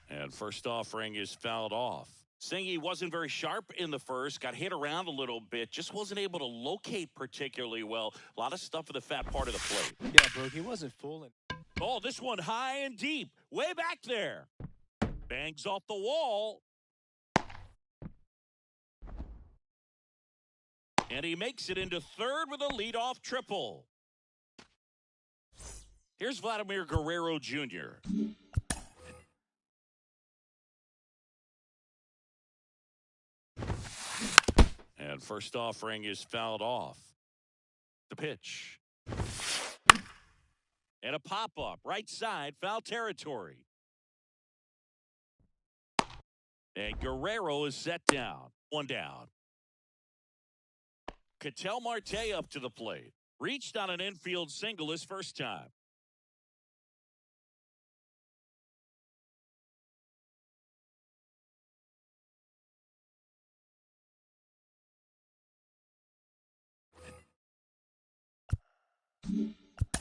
And first offering is fouled off. Saying he wasn't very sharp in the first, got hit around a little bit, just wasn't able to locate particularly well. A lot of stuff for the fat part of the plate. Yeah, bro, he wasn't fooling. Oh, this one high and deep, way back there. Bangs off the wall. And he makes it into third with a leadoff triple. Here's Vladimir Guerrero Jr. And first offering is fouled off. The pitch. And a pop-up, right side, foul territory. And Guerrero is set down. One down. Ketel Marte up to the plate. Reached on an infield single his first time.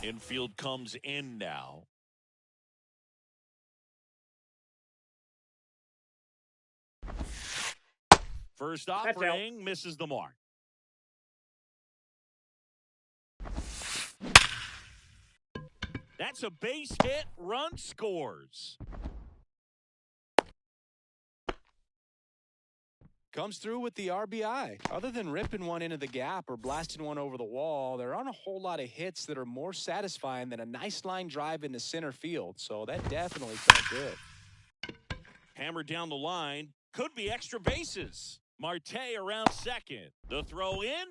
Infield comes in now. First offering misses the mark. That's a base hit. Run scores. Comes through with the RBI. Other than ripping one into the gap or blasting one over the wall, there aren't a whole lot of hits that are more satisfying than a nice line drive into center field. So that definitely felt good. Hammered down the line. Could be extra bases. Marte around second. The throw in.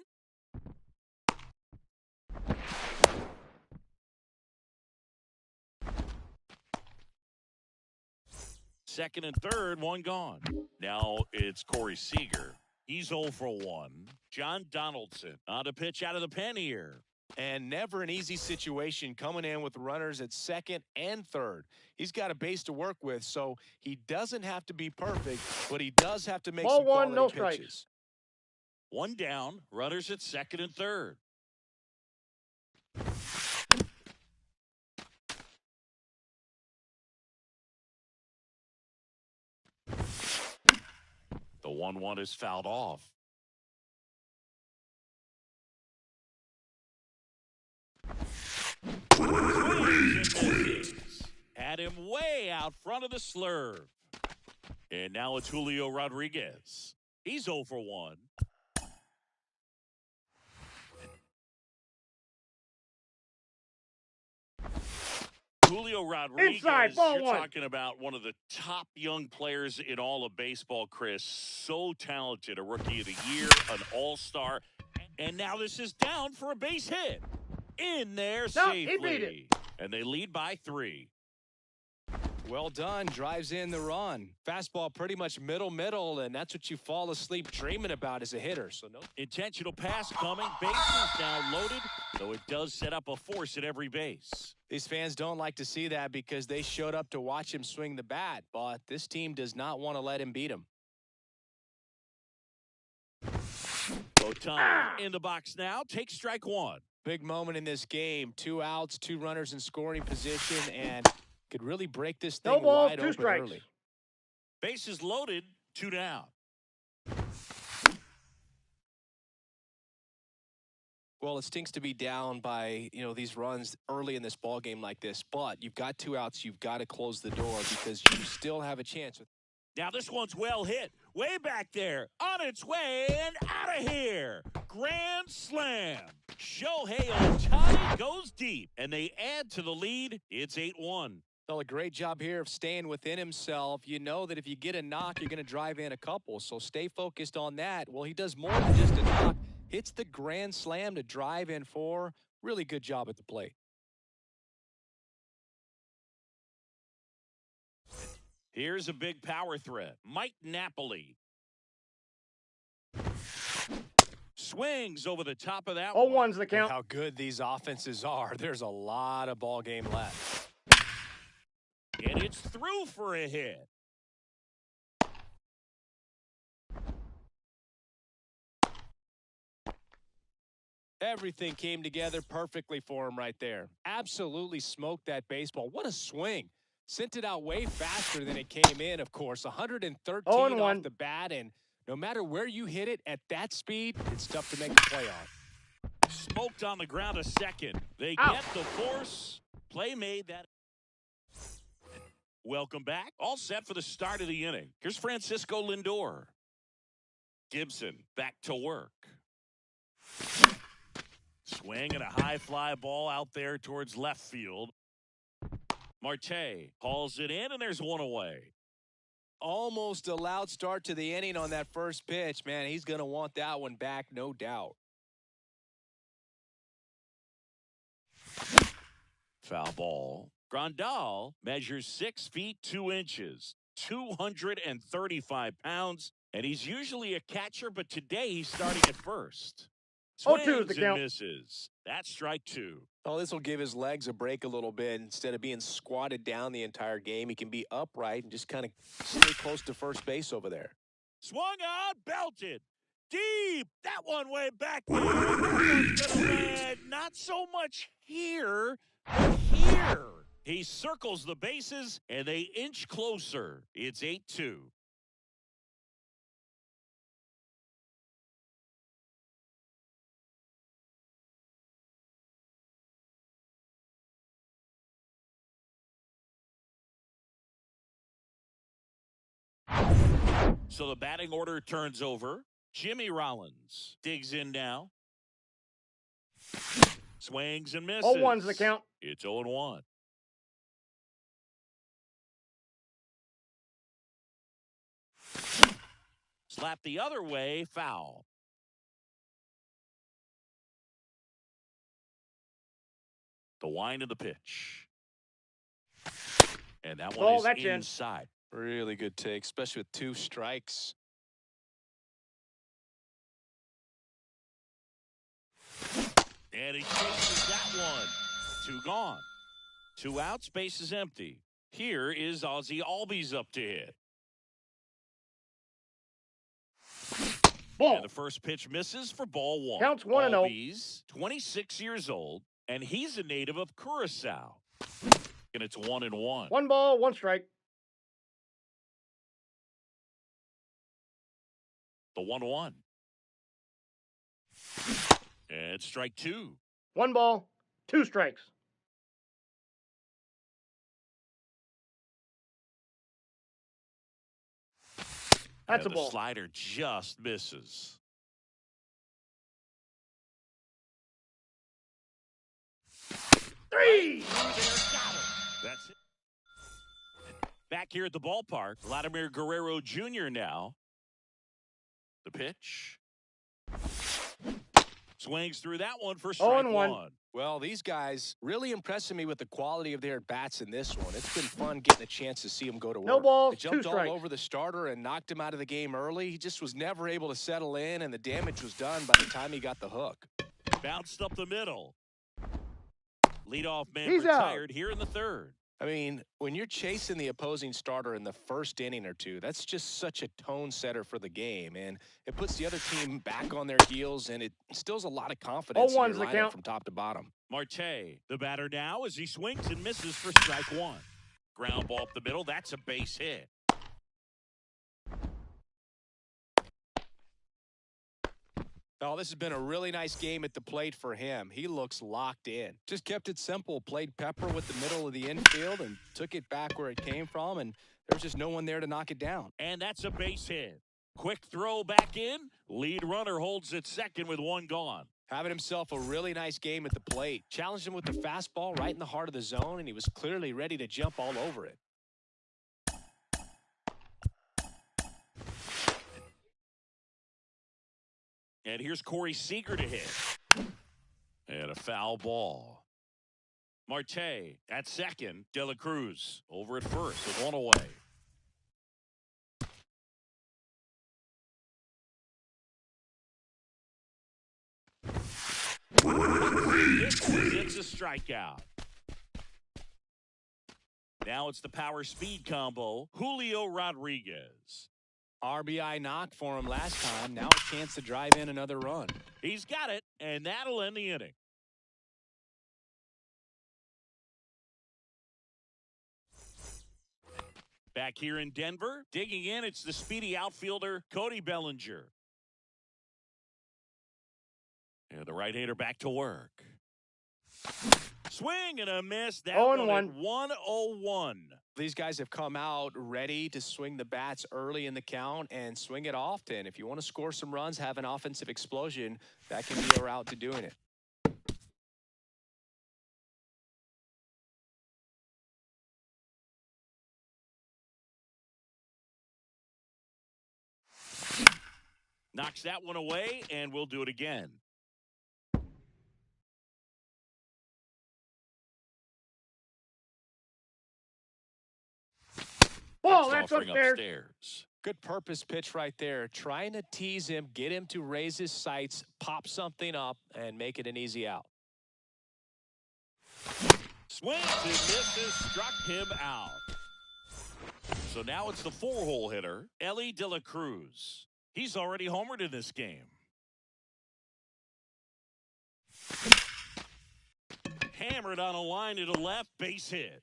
Second and third, one gone. Now it's Corey Seager. He's 0 for 1. John Donaldson on a pitch out of the pen here. And never an easy situation coming in with runners at second and third. He's got a base to work with, so he doesn't have to be perfect, but he does have to make some quality no pitches. strikes. One down, runners at second and third. The 1-1 is fouled off. Had him way out front of the slurve. And now it's Julio Rodriguez. He's 0 for 1. Julio Rodriguez, Inside, ball you're one. talking about one of the top young players in all of baseball, Chris. So talented, a rookie of the year, an all-star. And now this is down for a base hit. In there safely. He beat it. And they lead by 3. Well done. Drives in the run. Fastball pretty much middle, and that's what you fall asleep dreaming about as a hitter. So no intentional pass coming. Bases now loaded, though it does set up a force at every base. These fans don't like to see that because they showed up to watch him swing the bat, but this team does not want to let him beat him. Botan in the box now. Take strike 1. Big moment in this game. 2 outs, 2 runners in scoring position, and could really break this thing wide open early. Bases loaded, 2 down. Well, it stinks to be down by, these runs early in this ball game like this, but you've got 2 outs. You've got to close the door because you still have a chance. Now this one's well hit. Way back there. On its way and out of here. Grand slam. Shohei Ohtani goes deep, and they add to the lead. It's 8-1. Well, a great job here of staying within himself. You know that if you get a knock, you're going to drive in a couple, so stay focused on that. Well, he does more than just a knock. Hits the grand slam to drive in 4. Really good job at the plate. Here's a big power threat. Mike Napoli. Swings over the top of that one. 0-1's the count. How good these offenses are. There's a lot of ball game left. And it's through for a hit. Everything came together perfectly for him right there. Absolutely smoked that baseball. What a swing. Sent it out way faster than it came in, of course. 113 off the bat, and no matter where you hit it at that speed, it's tough to make the play on. Smoked on the ground a second. They get the force. Play made that. Welcome back. All set for the start of the inning. Here's Francisco Lindor. Gibson back to work. Swing and a high fly ball out there towards left field. Marte hauls it in, and there's one away. Almost a loud start to the inning on that first pitch. Man, he's going to want that one back, no doubt. Foul ball. Grandal measures 6 feet 2 inches, 235 pounds, and he's usually a catcher, but today he's starting at first. 0-2 is the Swings and count. misses. That's strike 2. Oh, this will give his legs a break a little bit. Instead of being squatted down the entire game, he can be upright and just kind of stay close to first base over there. Swung on, belted. Deep. That one way back there. That one's going to land not so much here, but here. He circles the bases, and they inch closer. It's 8-2. So the batting order turns over. Jimmy Rollins digs in now. Swings and misses. 0-1's the count. It's 0-1. Slap the other way, foul. The wind of the pitch. And that one is that's inside. Really good take, especially with 2 strikes. And he chases that one. 2 gone. 2 outs, base is empty. Here is Ozzie Albies up to hit. Ball. And the first pitch misses for ball 1. Counts 1-0. Albies, 26 years old, and he's a native of Curacao. And it's 1-1. 1 ball, 1 strike. The 1-1. And strike 2. 1 ball, 2 strikes. That's And a ball. The slider just misses. Three. That's it. Back here at the ballpark, Vladimir Guerrero Jr. now. The pitch. Swings through that one for strike 0-1. 1. Well, these guys really impressing me with the quality of their at-bats in this one. It's been fun getting a chance to see them go to work. No balls, They jumped 2 all strikes. over the starter and knocked him out of the game early. He just was never able to settle in, and the damage was done by the time he got the hook. Bounced up the middle. Leadoff man He's out. retired here in the 3rd. I mean, when you're chasing the opposing starter in the first inning or 2, that's just such a tone setter for the game, and it puts the other team back on their heels, and it instills a lot of confidence in 0-1's your the lineup count. from top to bottom. Marte, the batter now, as he swings and misses for strike 1. Ground ball up the middle. That's a base hit. Oh, this has been a really nice game at the plate for him. He looks locked in. Just kept it simple. Played Pepper with the middle of the infield and took it back where it came from, and there's just no one there to knock it down. And that's a base hit. Quick throw back in. Lead runner holds at second with 1 gone. Having himself a really nice game at the plate. Challenged him with the fastball right in the heart of the zone, and he was clearly ready to jump all over it. And here's Corey Seager to hit. And a foul ball. Marte at second. De La Cruz over at first with 1 away. It's a strikeout. Now it's the power speed combo. Julio Rodriguez. RBI knock for him last time. Now a chance to drive in another run. He's got it, and that'll end the inning. Back here in Denver, digging in, it's the speedy outfielder, Cody Bellinger. And the right-hander back to work. Swing and a miss. That 0-1. 101. These guys have come out ready to swing the bats early in the count and swing it often. If you want to score some runs, have an offensive explosion, that can be a route to doing it. Knocks that one away, and we'll do it again. Ball, Next that's offering upstairs. upstairs. Good purpose pitch right there. Trying to tease him, get him to raise his sights, pop something up, and make it an easy out. Swings and misses, struck him out. So now it's the 4-hole hitter, Elly De La Cruz. He's already homered in this game. Hammered on a line to the left, base hit.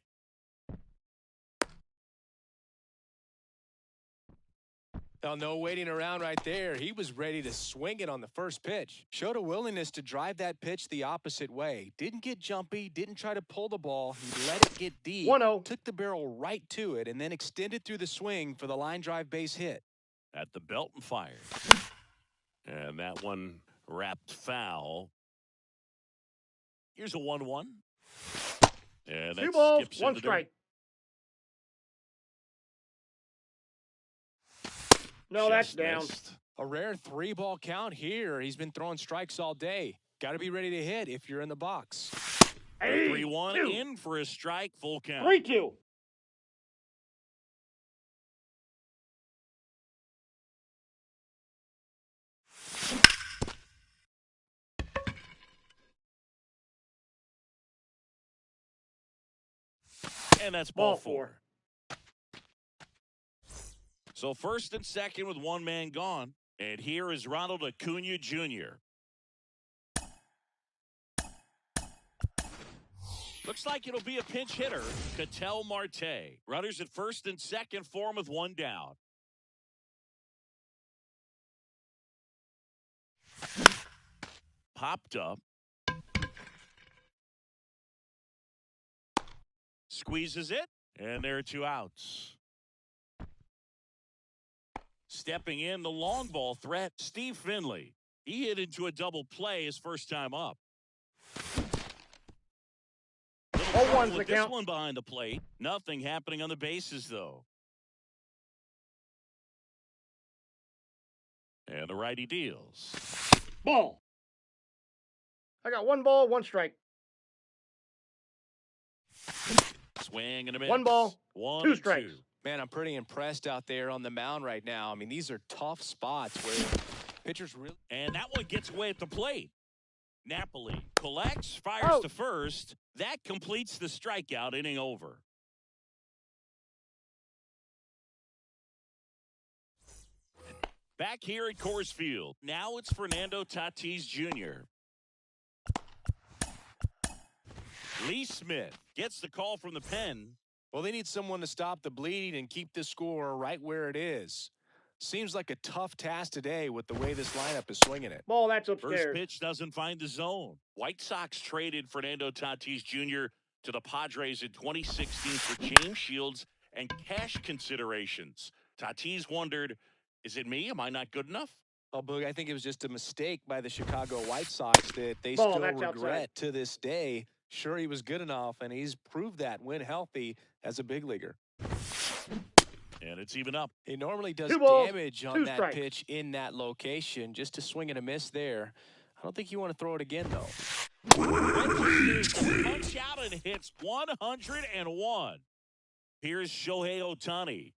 Oh, no waiting around right there. He was ready to swing it on the first pitch. Showed a willingness to drive that pitch the opposite way. Didn't get jumpy, didn't try to pull the ball. He let it get deep, 1-0. took the barrel right to it, and then extended through the swing for the line drive base hit. At the belt and fired. And that one wrapped foul. Here's a 1-1. And that 2 balls, skips 1 into the strike. No, Just that's down. missed. A rare 3-ball count here. He's been throwing strikes all day. Got to be ready to hit if you're in the box. 3-1 2. in for a strike, full count. 3-2. And that's Ball ball 4. So first and second with one man gone. And here is Ronald Acuna Jr. Looks like it'll be a pinch hitter, Ketel Marte. Runners at first and second for him with one down. Popped up. Squeezes it. And there are 2 outs. Stepping in, the long ball threat, Steve Finley. He hit into a double play his first time up. 0-1's the With this count. one behind the plate. Nothing happening on the bases, though. And the righty deals. Ball. I got 1 ball, 1 strike. Swing and a miss. 1 ball, 1 2 and strikes. 2. Man, I'm pretty impressed out there on the mound right now. I mean, these are tough spots where pitchers really... And that one gets away at the plate. Napoli collects, fires Out. to first. That completes the strikeout, inning over. Back here at Coors Field. Now it's Fernando Tatis Jr. Lee Smith gets the call from the pen. Well, they need someone to stop the bleeding and keep this score right where it is. Seems like a tough task today with the way this lineup is swinging it. Ball, that's First upstairs. pitch doesn't find the zone. White Sox traded Fernando Tatis Jr. to the Padres in 2016 for James Shields and cash considerations. Tatis wondered, is it me? Am I not good enough? Oh, Boog, I think it was just a mistake by the Chicago White Sox that they Ball, still that's regret outside. to this day. Sure, he was good enough, and he's proved that when healthy as a big leaguer. And it's even up. He normally does 2 balls, damage on 2 that strikes. pitch in that location. Just to swing and a miss there. I don't think you want to throw it again, though. Registers the punch out and hits 101. Here's Shohei Ohtani.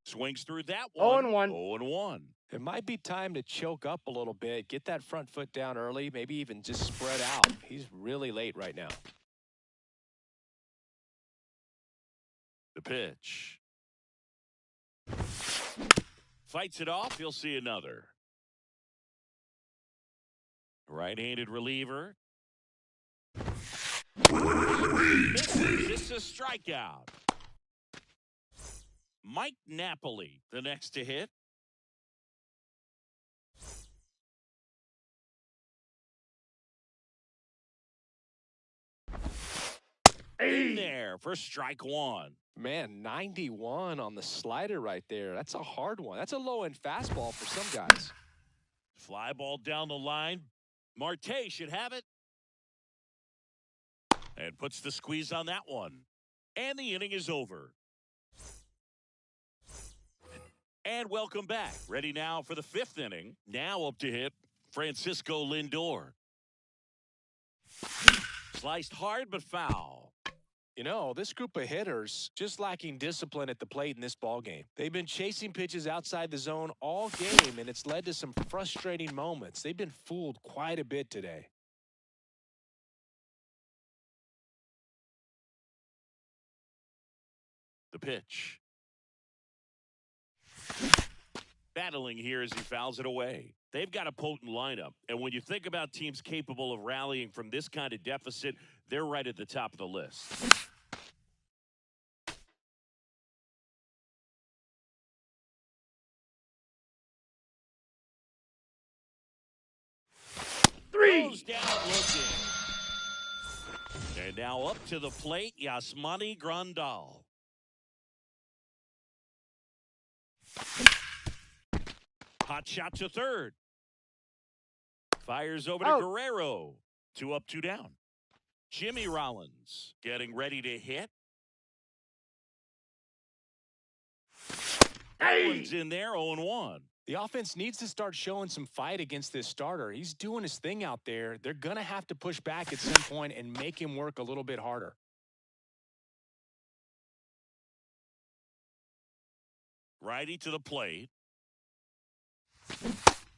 Swings through that one. 0-1. 0-1. It might be time to choke up a little bit, get that front foot down early, maybe even just spread out. He's really late right now. The pitch. Fights it off. You'll see another. Right-handed reliever. Misses. It's a strikeout. Mike Napoli, the next to hit. In there for strike 1. Man, 91 on the slider right there. That's a hard one. That's a low-end fastball for some guys. Fly ball down the line. Marte should have it. And puts the squeeze on that one. And the inning is over. And welcome back. Ready now for the 5th inning. Now up to hit Francisco Lindor. Sliced hard but foul. You know, this group of hitters just lacking discipline at the plate in this ballgame. They've been chasing pitches outside the zone all game, and it's led to some frustrating moments. They've been fooled quite a bit today. The pitch. Battling here as he fouls it away. They've got a potent lineup, and when you think about teams capable of rallying from this kind of deficit, they're right at the top of the list. 3. Goes down looking. And now up to the plate, Yasmani Grandal. Hot shot to third. Fires over to Guerrero. 2 up, 2 down. Jimmy Rollins getting ready to hit. Rollins in there, 0-1. The offense needs to start showing some fight against this starter. He's doing his thing out there. They're going to have to push back at some point and make him work a little bit harder. Righty to the plate.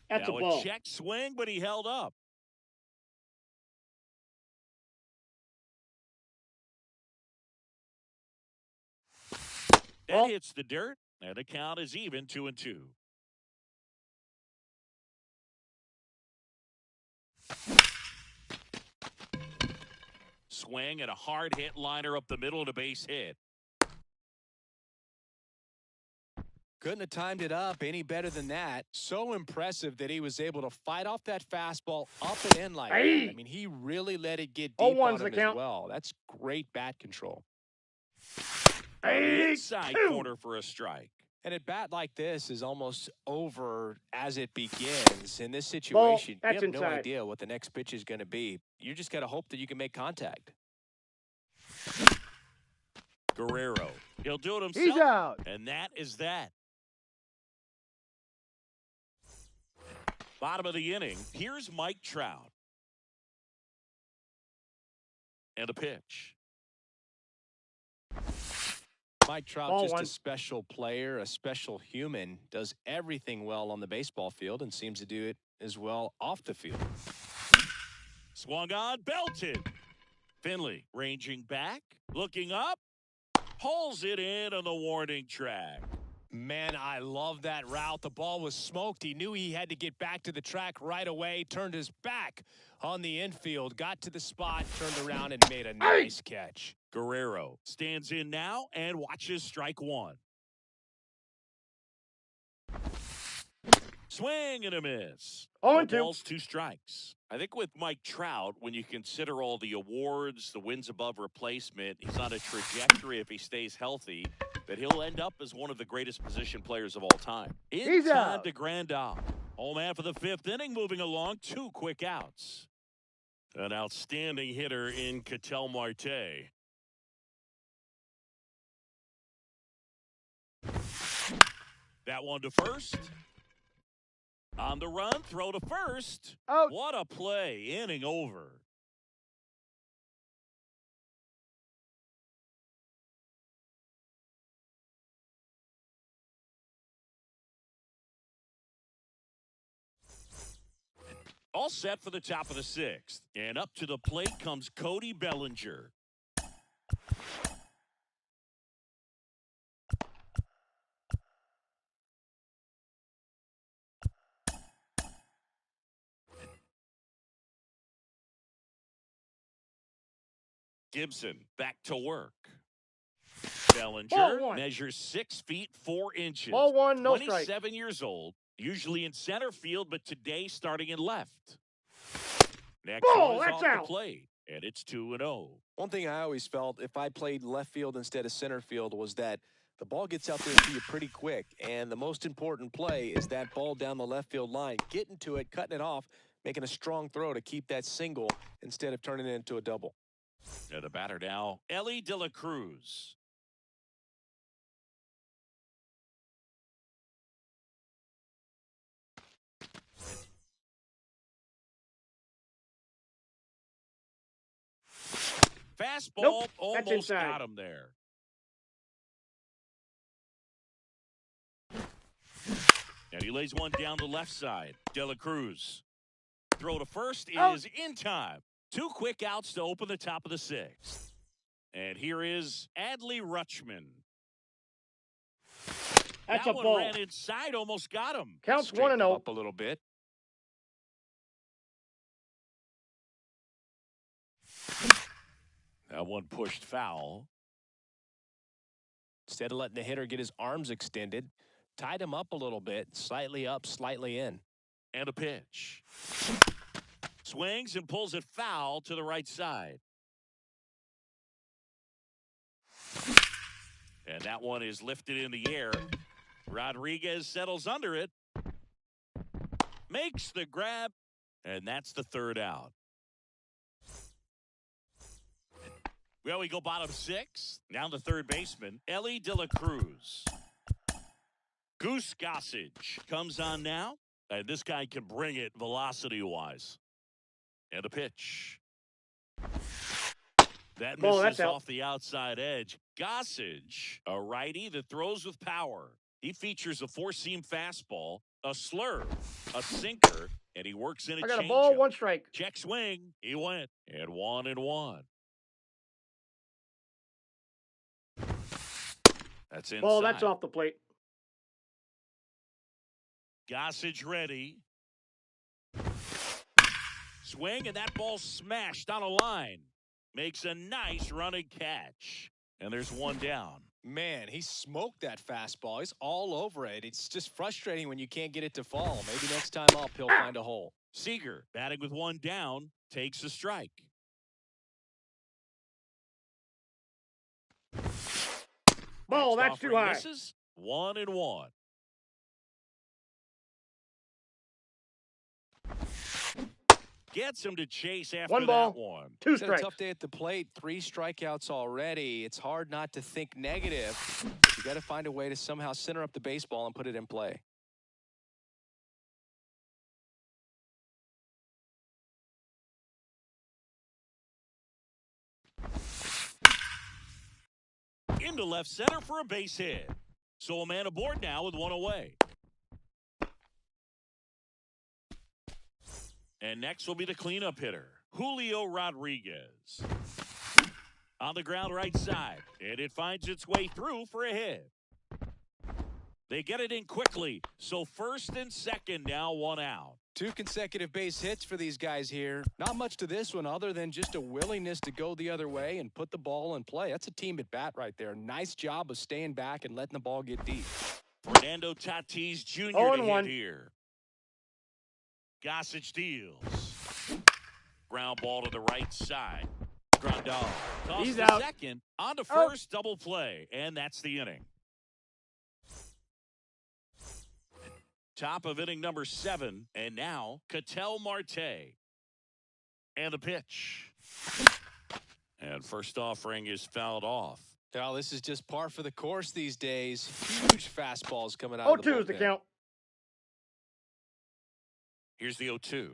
That's now a ball. A check swing, but he held up. That hits the dirt, and the count is even, 2-2. Swing and a hard hit liner up the middle and a base hit. Couldn't have timed it up any better than that. So impressive that he was able to fight off that fastball up and in like that. I mean, he really let it get deep on him as well. That's great bat control. Inside corner for a strike. And a bat like this is almost over as it begins. In this situation, you have no idea what the next pitch is going to be. You just got to hope that you can make contact. Guerrero. He'll do it himself. He's out. And that is that. Bottom of the inning. Here's Mike Trout. And a pitch. Mike Trout, just a special player, a special human, does everything well on the baseball field and seems to do it as well off the field. Swung on, belted. Finley ranging back, looking up, pulls it in on the warning track. Man, I love that route. The ball was smoked. He knew he had to get back to the track right away, turned his back on the infield, got to the spot, turned around, and made a nice catch. Guerrero stands in now and watches strike one. Swing and a miss. 0-2. Balls, 2 strikes. I think with Mike Trout, when you consider all the awards, the wins above replacement, he's on a trajectory if he stays healthy that he'll end up as one of the greatest position players of all time. In time to Grandal. Home man for the 5th inning, moving along, 2 quick outs. An outstanding hitter in Ketel Marte. That one to first. On the run, throw to first. Out. What a play. Inning over. All set for the top of the 6th. And up to the plate comes Cody Bellinger. Gibson back to work. Bellinger measures 6 feet 4 inches. Ball 1, no 27 strike. years old, usually in center field, but today starting in left. Next Ball, one is that's off the out. plate, and it's 2-0. One thing I always felt if I played left field instead of center field was that the ball gets out there to you pretty quick, and the most important play is that ball down the left field line, getting to it, cutting it off, making a strong throw to keep that single instead of turning it into a double. And the batter now, Elly De La Cruz. fastball Nope, that's almost inside. got him there. And he lays one down the left side. De La Cruz. Throw to first is in time. 2 quick outs to open the top of the 6th. And here is Adley Rutschman. That's that a one ball. ran inside, almost got him. Counts Straighten 1-0. up a little bit. That one pushed foul. Instead of letting the hitter get his arms extended, tied him up a little bit, slightly up, slightly in. And a pitch. Swings and pulls it foul to the right side. And that one is lifted in the air. Rodriguez settles under it. Makes the grab. And that's the 3rd out. Well, we go bottom 6. Now the 3rd baseman, Elly De La Cruz. Goose Gossage comes on now. And this guy can bring it velocity-wise. And a pitch. That misses off the outside edge. Gossage, a righty that throws with power. He features a 4-seam fastball, a slurve, a sinker, and he works in a changeup. I got a ball, 1 strike. Check swing. He went. And 1-1. That's inside. Ball, that's off the plate. Gossage ready. Swing, and that ball smashed on a line. Makes a nice running catch. And there's 1 down. Man, he smoked that fastball. He's all over it. It's just frustrating when you can't get it to fall. Maybe next time up, he'll find a hole. Seager, batting with 1 down, takes a strike. Ball, Next that's too high. Misses. 1-1. Gets him to chase after 1 ball, that one. 2 He's had strikes. a tough day at the plate. 3 strikeouts already. It's hard not to think negative. You got to find a way to somehow center up the baseball and put it in play. Into left center for a base hit. So a man aboard now with 1 away. And next will be the cleanup hitter, Julio Rodriguez. On the ground right side, and it finds its way through for a hit. They get it in quickly, so 1st and 2nd now 1 out. 2 consecutive base hits for these guys here. Not much to this one other than just a willingness to go the other way and put the ball in play. That's a team at bat right there. Nice job of staying back and letting the ball get deep. Fernando Tatis Jr. to hit here. Gossage deals. Ground ball to the right side. Grandal tosses He's to out. second. On to first, double play, and that's the inning. Top of inning number 7, and now Ketel Marte. And the pitch. And first offering is fouled off. Well, this is just par for the course these days. Huge fastballs coming out of the 0-2 is the bullpen. count. Here's the 0-2.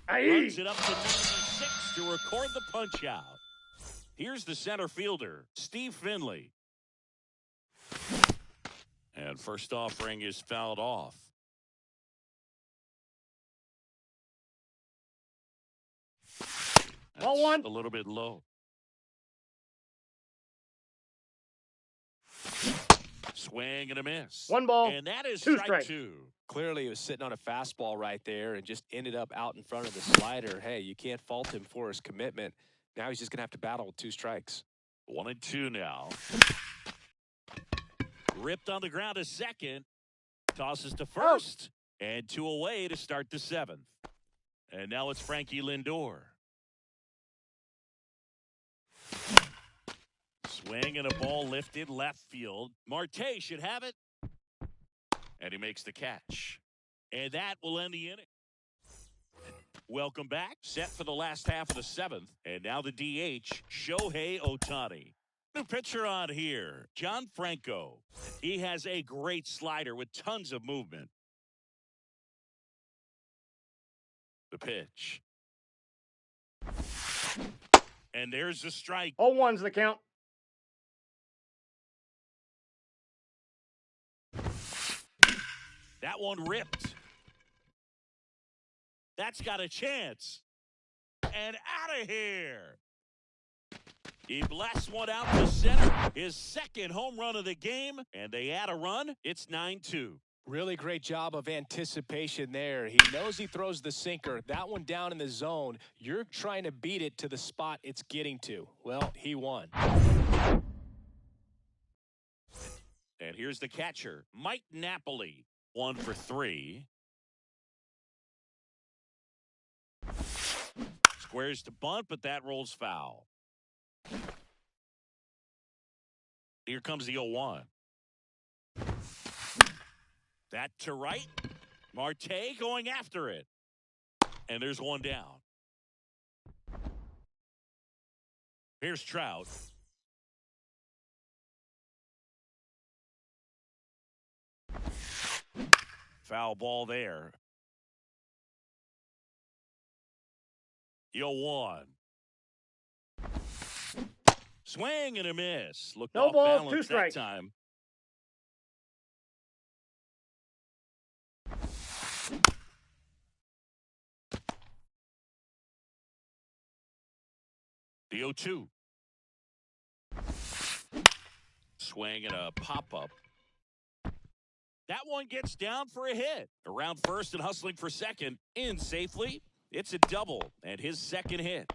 Aye. Runs it up to 96 to record the punch out. Here's the center fielder, Steve Finley. And first offering is fouled off. That's Ball 1. a little bit low. Swing and a miss. 1 ball, And that is 2 strike strikes. 2. Clearly, he was sitting on a fastball right there and just ended up out in front of the slider. Hey, you can't fault him for his commitment. Now he's just going to have to battle with 2 strikes. 1-2 now. Ripped on the ground to second. Tosses to first. And 2 away to start the 7th. And now it's Frankie Lindor. Swing and a ball lifted left field. Marte should have it. And he makes the catch. And that will end the inning. Welcome back. Set for the last half of the 7th. And now the DH, Shohei Ohtani. New pitcher on here, John Franco. He has a great slider with tons of movement. The pitch. And there's the strike. 0-1's the count. That one ripped. That's got a chance. And out of here. He blasts one out to center. His second home run of the game. And they add a run. It's 9-2. Really great job of anticipation there. He knows he throws the sinker. That one down in the zone. You're trying to beat it to the spot it's getting to. Well, he won. And here's the catcher, Mike Napoli. 1 for 3. Squares to bunt, but that rolls foul. Here comes the 0-1. That to right. Marte going after it. And there's one down. Here's Trout. Foul ball there. The 0-1. Swing and a miss. Looked No off balls, balance 2 strikes. that time. The 0-2. Swing and a pop-up. That one gets down for a hit. Around first and hustling for second. In safely. It's a double and his second hit.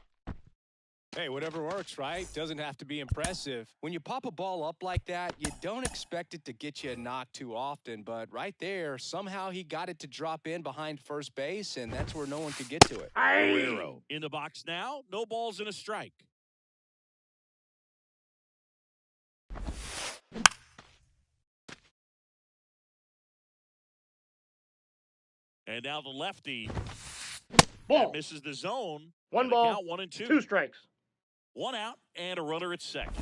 Hey, whatever works, right? Doesn't have to be impressive. When you pop a ball up like that, you don't expect it to get you a knock too often. But right there, somehow he got it to drop in behind first base, and that's where no one could get to it. Guerrero in the box now. No balls and a strike. And now the lefty Ball. misses the zone. 1 ball, Count 1 and 2. 2 strikes. 1 out and a runner at second.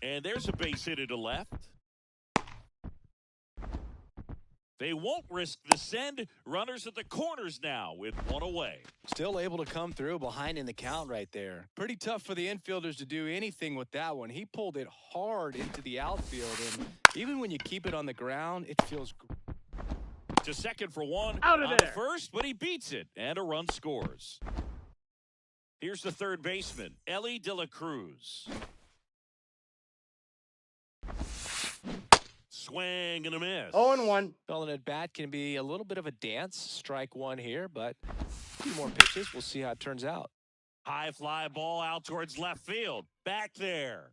And there's a base hit to left. They won't risk the send. Runners at the corners now with 1 away. Still able to come through behind in the count right there. Pretty tough for the infielders to do anything with that one. He pulled it hard into the outfield, and even when you keep it on the ground, it feels great. To second for 1. Out of on there. First, but he beats it, and a run scores. Here's the third baseman, Elly De La Cruz. Swing and a miss. 0-1. Calling at bat can be a little bit of a dance. Strike 1 here, but a few more pitches. We'll see how it turns out. High fly ball out towards left field. Back there.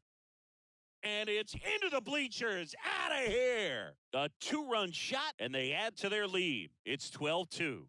And it's into the bleachers. Out of here. A 2-run shot, and they add to their lead. It's 12-2.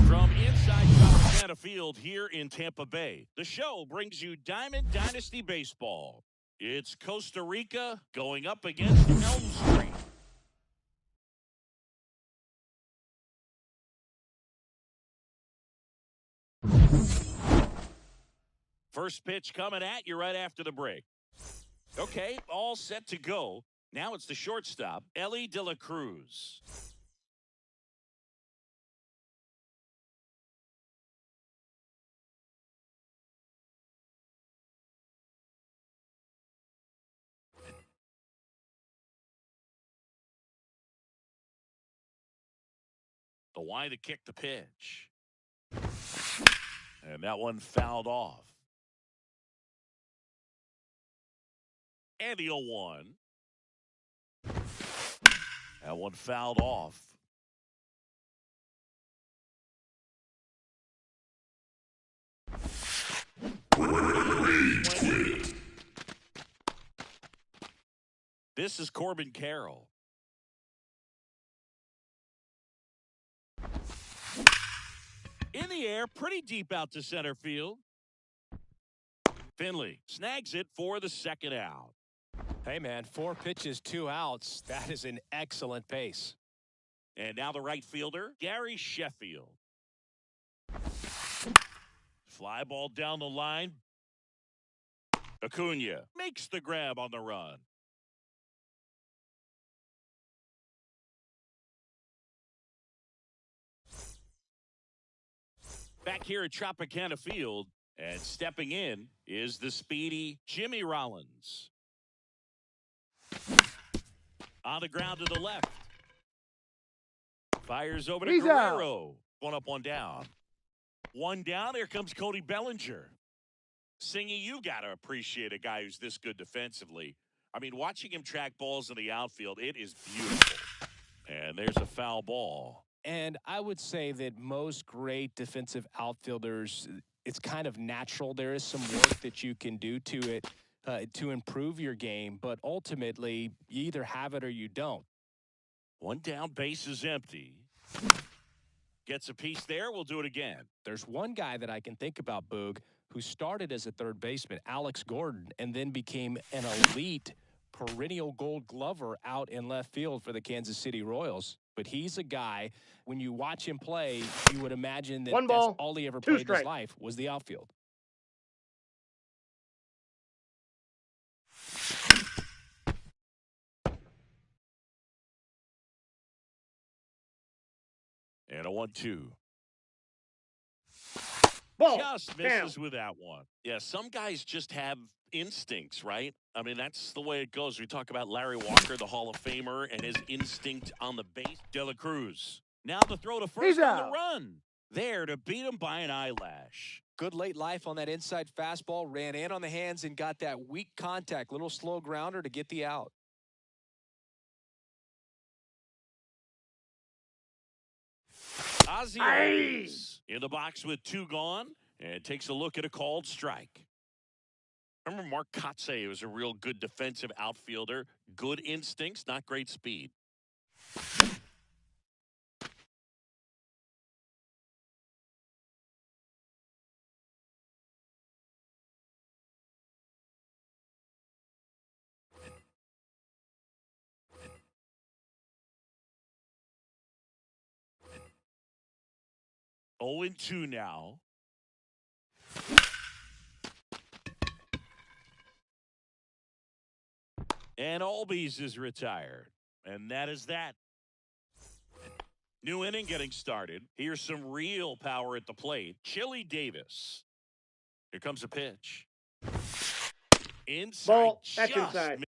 From inside Tropicana Field here in Tampa Bay, the show brings you Diamond Dynasty Baseball. It's Costa Rica going up against Elm Street. First pitch coming at you right after the break. Okay, all set to go. Now it's the shortstop, Elly De La Cruz. The line to kick the pitch. And that one fouled off. And the 0-1. That one fouled off. This is Corbin Carroll. In the air, pretty deep out to center field. Finley snags it for the second out. Hey, man, 4 pitches, 2 outs. That is an excellent pace. And now the right fielder, Gary Sheffield. Fly ball down the line. Acuna makes the grab on the run. Back here at Tropicana Field, and stepping in is the speedy Jimmy Rollins. On the ground to the left. Fires over to He's Guerrero. One up, one down. One down. Here comes Cody Bellinger. Singy, you got to appreciate a guy who's this good defensively. I mean, watching him track balls in the outfield, it is beautiful. And there's a foul ball. And I would say that most great defensive outfielders, it's kind of natural. There is some work that you can do to it to improve your game, but ultimately, you either have it or you don't. One down, base is empty. Gets a piece there. We'll do it again. There's one guy that I can think about, Boog, who started as a third baseman, Alex Gordon, and then became an elite perennial Gold Glover out in left field for the Kansas City Royals. But he's a guy, when you watch him play, you would imagine that that's all he ever played in his life was the outfield. And a 1-2. Ball. Just misses with that one. Yeah, some guys just have instincts, right? I mean, that's the way it goes. We talk about Larry Walker, the Hall of Famer, and his instinct on the base. De La Cruz. Now the throw to first on the run. There to beat him by an eyelash. Good late life on that inside fastball. Ran in on the hands and got that weak contact. Little slow grounder to get the out. Ozzie Albies in the box with 2 gone and takes a look at a called strike. Remember Mark Kotze was a real good defensive outfielder. Good instincts, not great speed. Oh, 2 now. And Albies is retired. And that is that. New inning getting started. Here's some real power at the plate. Chili Davis. Here comes a pitch. Inside. Ball. That's inside.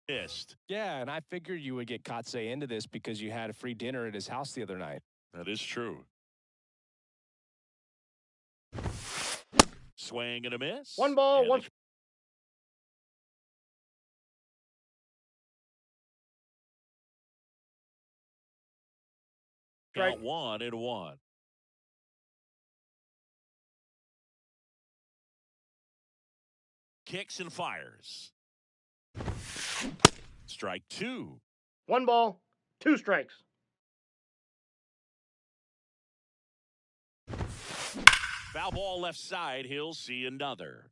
Missed. Yeah, and I figured you would get Kotze into this because you had a free dinner at his house the other night. That is true. Swing and a miss. 1 ball, and 1 strike. Count 1-1. Kicks and fires. Strike 2. 1 ball, 2 strikes. Foul ball left side. He'll see another.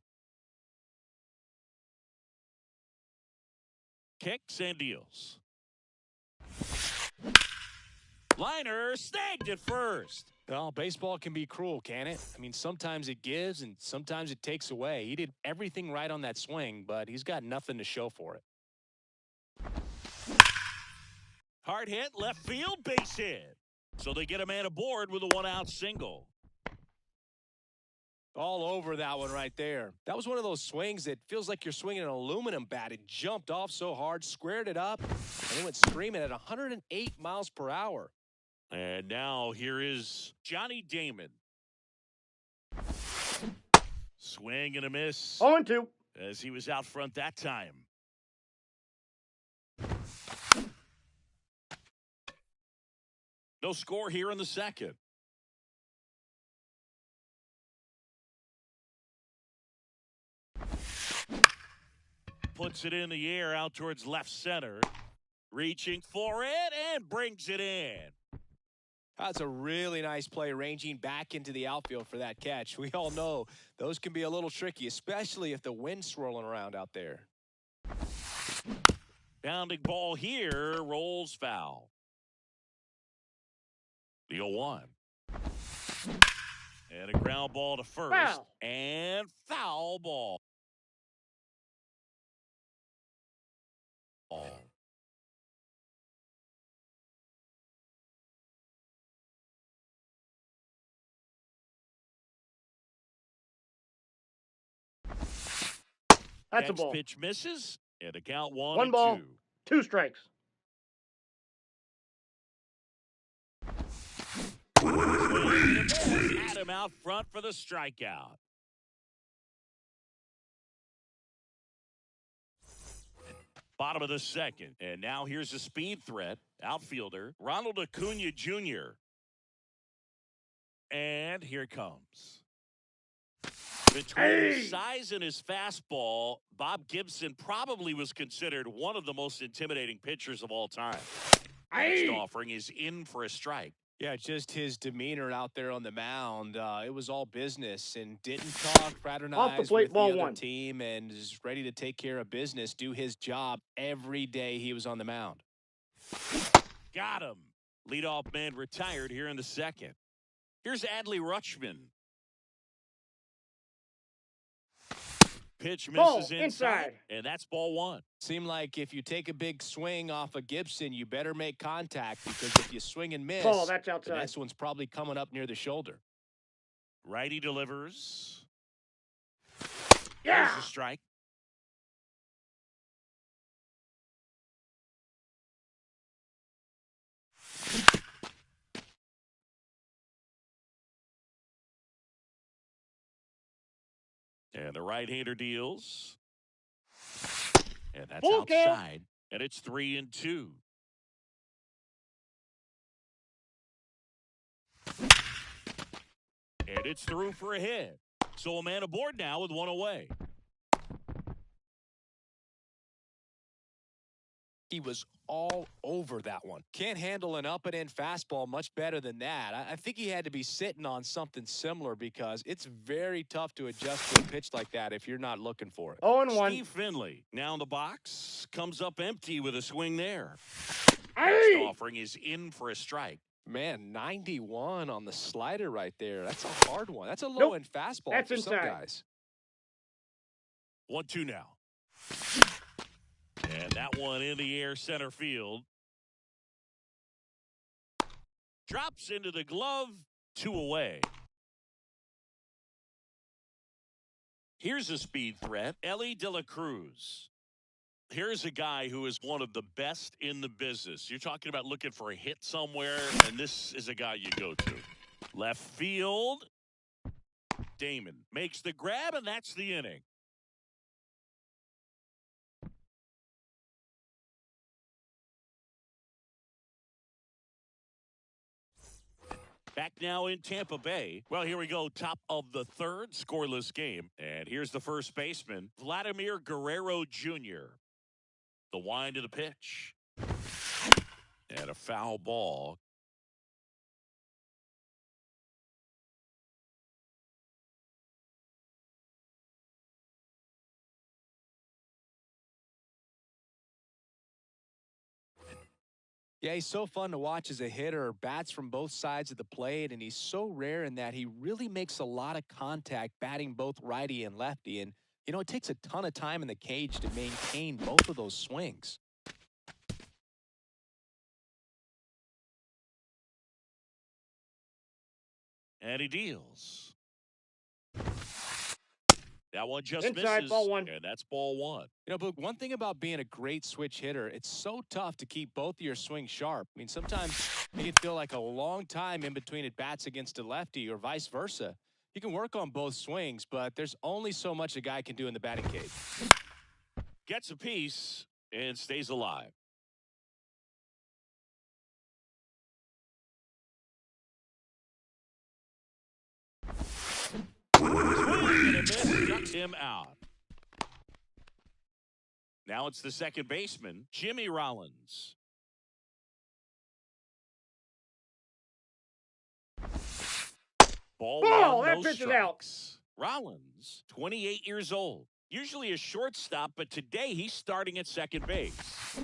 Kicks and deals. Liner snagged at first. Well, baseball can be cruel, can it? I mean, sometimes it gives and sometimes it takes away. He did everything right on that swing, but he's got nothing to show for it. Hard hit, left field, base hit. So they get a man aboard with a 1-out single. All over that one right there. That was one of those swings that feels like you're swinging an aluminum bat. It jumped off so hard, squared it up, and it went screaming at 108 miles per hour. And now here is Johnny Damon. Swing and a miss. 0-2. As he was out front that time. No score here in the second. Puts it in the air out towards left center. Reaching for it and brings it in. That's a really nice play, ranging back into the outfield for that catch. We all know those can be a little tricky, especially if the wind's swirling around out there. Bounding ball here, rolls foul. The 0-1. And a ground ball to first. Foul. And foul ball. That's a Next ball. pitch misses. And a count 1 ball, 1-2. 2 strikes. Had him out front for the strikeout. Bottom of the second. And now here's a speed threat. Outfielder, Ronald Acuna Jr. And here it comes. Between his size and his fastball, Bob Gibson probably was considered one of the most intimidating pitchers of all time. Next offering is in for a strike. Yeah, just his demeanor out there on the mound. It was all business and didn't talk, fraternize Off the plate, with ball the other 1. team, and is ready to take care of business, do his job every day he was on the mound. Got him. Leadoff man retired here in the second. Here's Adley Rutschman. Pitch Ball, misses inside. and that's ball 1. Seemed like if you take a big swing off of Gibson, you better make contact, because if you swing and miss, Ball, that's the outside. next one's probably coming up near the shoulder. Righty delivers. Yeah. There's a strike. And the right-hander deals. And that's Full count. outside. And it's 3-2. And it's through for a hit. So a man aboard now with one away. He was all over that one. Can't handle an up and in fastball much better than that. I think he had to be sitting on something similar because it's very tough to adjust to a pitch like that if you're not looking for it. 0-1. Steve Finley now in the box. Comes up empty with a swing there. Hey! Next offering is in for a strike. Man, 91 on the slider right there. That's a hard one. That's a low-end fastball That's for some inside. guys. 1-2 now. And that one in the air center field. Drops into the glove. 2 away. Here's a speed threat. Elly De La Cruz. Here's a guy who is one of the best in the business. You're talking about looking for a hit somewhere, and this is a guy you go to. Left field. Damon makes the grab, and that's the inning. Back now in Tampa Bay. Well, here we go. Top of the third, scoreless game. And here's the first baseman, Vladimir Guerrero Jr. The wind of the pitch. And a foul ball. Yeah, he's so fun to watch as a hitter. Bats from both sides of the plate, and he's so rare in that he really makes a lot of contact batting both righty and lefty. And, you know, it takes a ton of time in the cage to maintain both of those swings. And he deals. That one just Inside, misses. ball one. And that's ball one. You know, Boog, one thing about being a great switch hitter, it's so tough to keep both of your swings sharp. I mean, sometimes it can feel like a long time in between at bats against a lefty or vice versa. You can work on both swings, but there's only so much a guy can do in the batting cage. Gets a piece and stays alive. Swing and a miss, ducks him out. Now it's the second baseman, Jimmy Rollins. Ball one, That no pitch is out. strikes. Rollins, 28 years old. Usually a shortstop, but today he's starting at second base.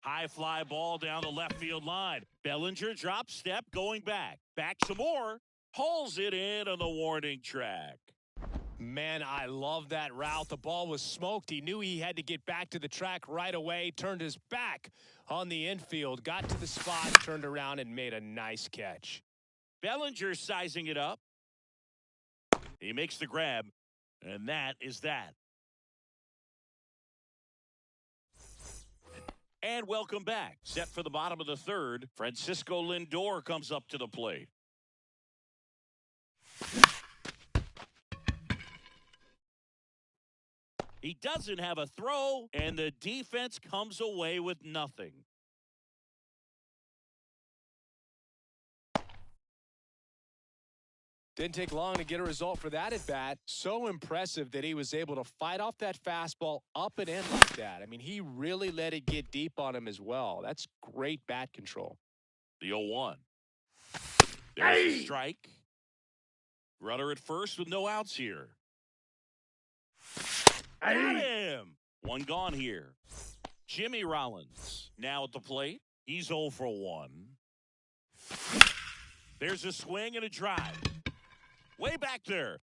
High fly ball down the left field line. Bellinger drop step going back. Back some more. Hauls it in on the warning track. Man, I love that route. The ball was smoked. He knew he had to get back to the track right away. Turned his back on the infield. Got to the spot, turned around, and made a nice catch. Bellinger sizing it up. He makes the grab, and that is that. And welcome back. Set for the bottom of the third. Francisco Lindor comes up to the plate. He doesn't have a throw, and the defense comes away with nothing. Didn't take long to get a result for that at bat. So impressive that he was able to fight off that fastball up and in like that. I mean, he really let it get deep on him as well. That's great bat control. The 0-1. There's a strike. Runner at first with no outs here. Got him. One gone here. Jimmy Rollins now at the plate. He's 0 for 1. There's a swing and a drive. Way back there.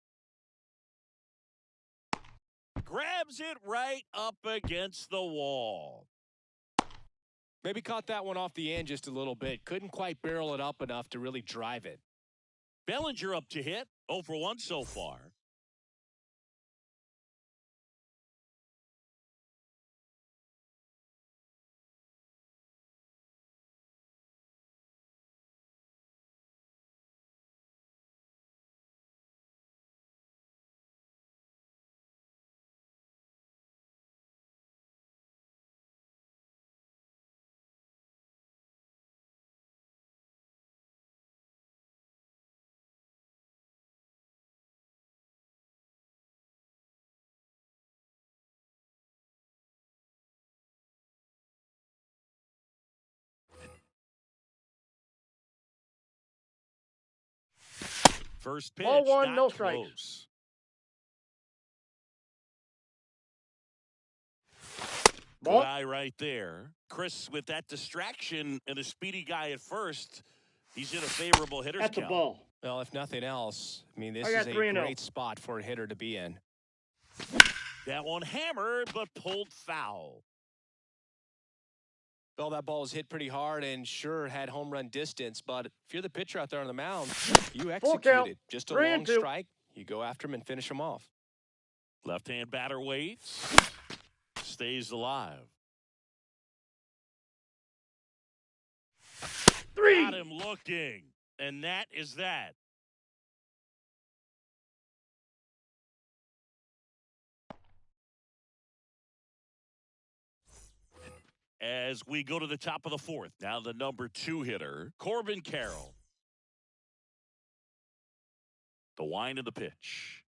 Grabs it right up against the wall. Maybe caught that one off the end just a little bit. Couldn't quite barrel it up enough to really drive it. Bellinger up to hit. 0 for 1 so far. First pitch, Ball one, not no strikes. close. Ball. Good eye right there. Chris, with that distraction and a speedy guy at first, he's in a favorable hitter's That's a count. ball. Well, if nothing else, I mean, this I is got a 3-0. great spot for a hitter to be in. That one hammered, but pulled foul. Well, that ball was hit pretty hard and sure had home run distance, but if you're the pitcher out there on the mound, you Full count. executed. Just a 3-2. long strike. You go after him and finish him off. Left-hand batter waits. Stays alive. 3. Got him looking. And that is that. As we go to the top of the fourth. Now the number 2 hitter, Corbin Carroll. The wind of the pitch.